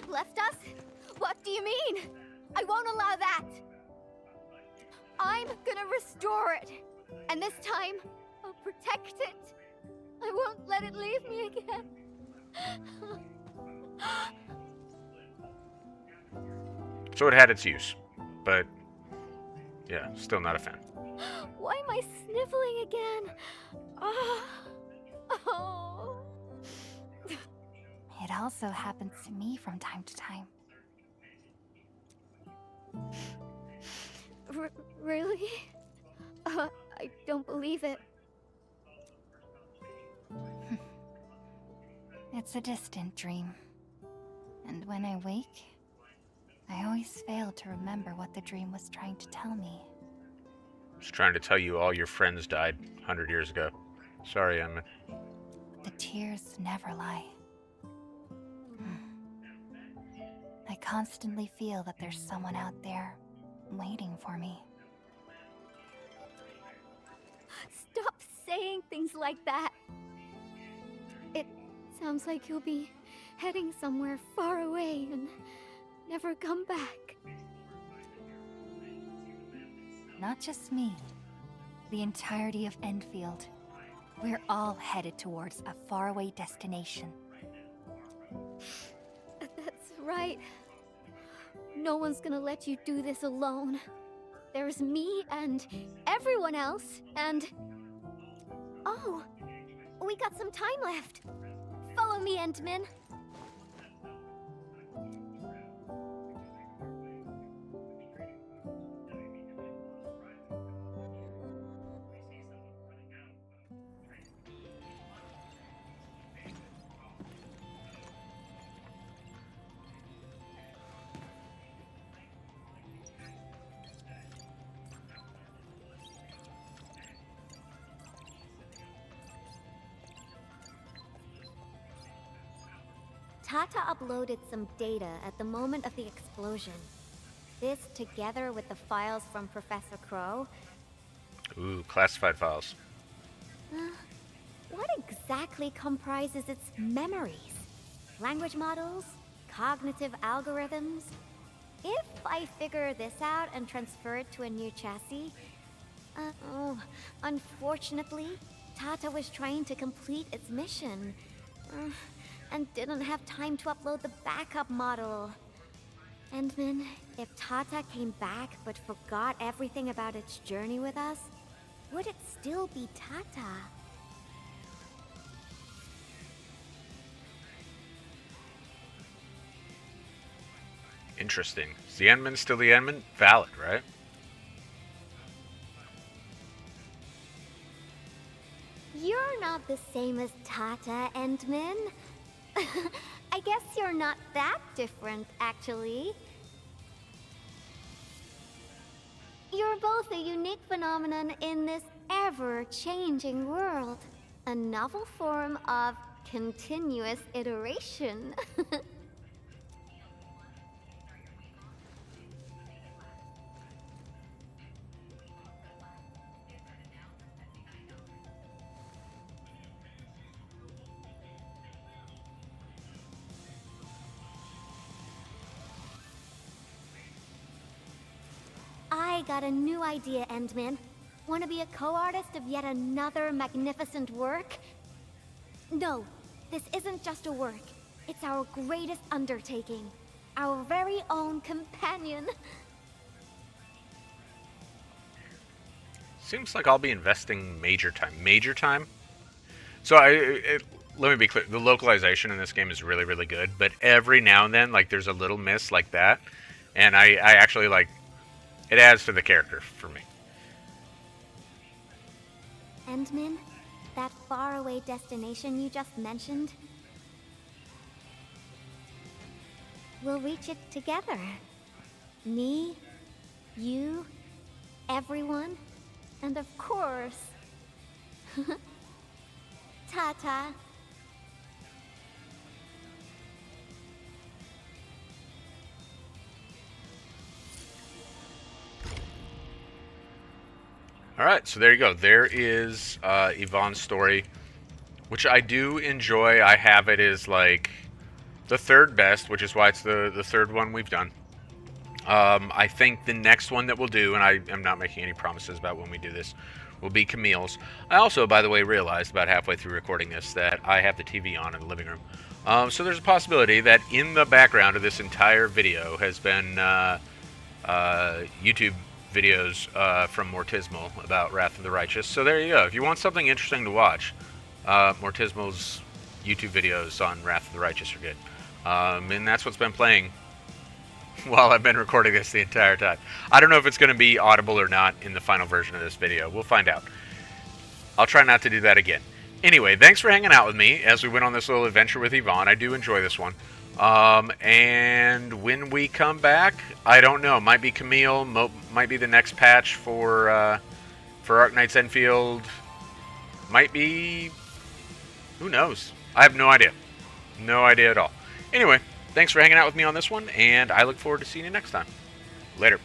Left us? What do you mean? I won't allow that! I'm gonna restore it. And this time, I'll protect it. I won't let it leave me again. So it had its use. But, yeah, still not a fan. Why am I sniffling again? Oh. It also happens to me from time to time. Really? I don't believe it. It's a distant dream. And when I wake, I always fail to remember what the dream was trying to tell me. It's trying to tell you all your friends died 100 years ago. Sorry, Emma. The tears never lie. I constantly feel that there's someone out there waiting for me. Stop saying things like that. It sounds like you'll be heading somewhere far away and never come back. Not just me. The entirety of Endfield. We're all headed towards a faraway destination. That's right. No one's gonna let you do this alone. There's me and everyone else, and... Oh, we got some time left. Follow me, Endman. Tata uploaded some data at the moment of the explosion. This, together with the files from Professor Crow... Ooh, classified files. What exactly comprises its memories? Language models? Cognitive algorithms? If I figure this out and transfer it to a new chassis... unfortunately, Tata was trying to complete its mission. And didn't have time to upload the backup model. Endman, if Tata came back but forgot everything about its journey with us, would it still be Tata? Interesting. Is the Endman still the Endman? Valid, right? You're not the same as Tata, Endman. I guess you're not that different, actually. You're both a unique phenomenon in this ever-changing world. A novel form of continuous iteration. I got a new idea, Endman. Want to be a co-artist of yet another magnificent work? No, this isn't just a work. It's our greatest undertaking. Our very own companion. Seems like I'll be investing major time. Major time? So let me be clear. The localization in this game is really, really good. But every now and then, like, there's a little miss like that. And I actually, like... It adds to the character for me. Endman, that faraway destination you just mentioned, we'll reach it together. Me, you, everyone, and of course, Tata. Alright, so there you go. There is Yvonne's story, which I do enjoy. I have it as, like, the third best, which is why it's the third one we've done. I think the next one that we'll do, and I am not making any promises about when we do this, will be Camille's. I also, by the way, realized about halfway through recording this that I have the TV on in the living room. So there's a possibility that in the background of this entire video has been YouTube videos from Mortismal about Wrath of the Righteous. So there you go. If you want something interesting to watch, Mortismal's YouTube videos on Wrath of the Righteous are good. And that's what's been playing while I've been recording this the entire time. I don't know if it's going to be audible or not in the final version of this video. We'll find out. I'll try not to do that again. Anyway, thanks for hanging out with me as we went on this little adventure with Yvonne. I do enjoy this one. And when we come back, I don't know. Might be Camille. Might be the next patch for Arknights Enfield. Might be... Who knows? I have no idea. No idea at all. Anyway, thanks for hanging out with me on this one, and I look forward to seeing you next time. Later.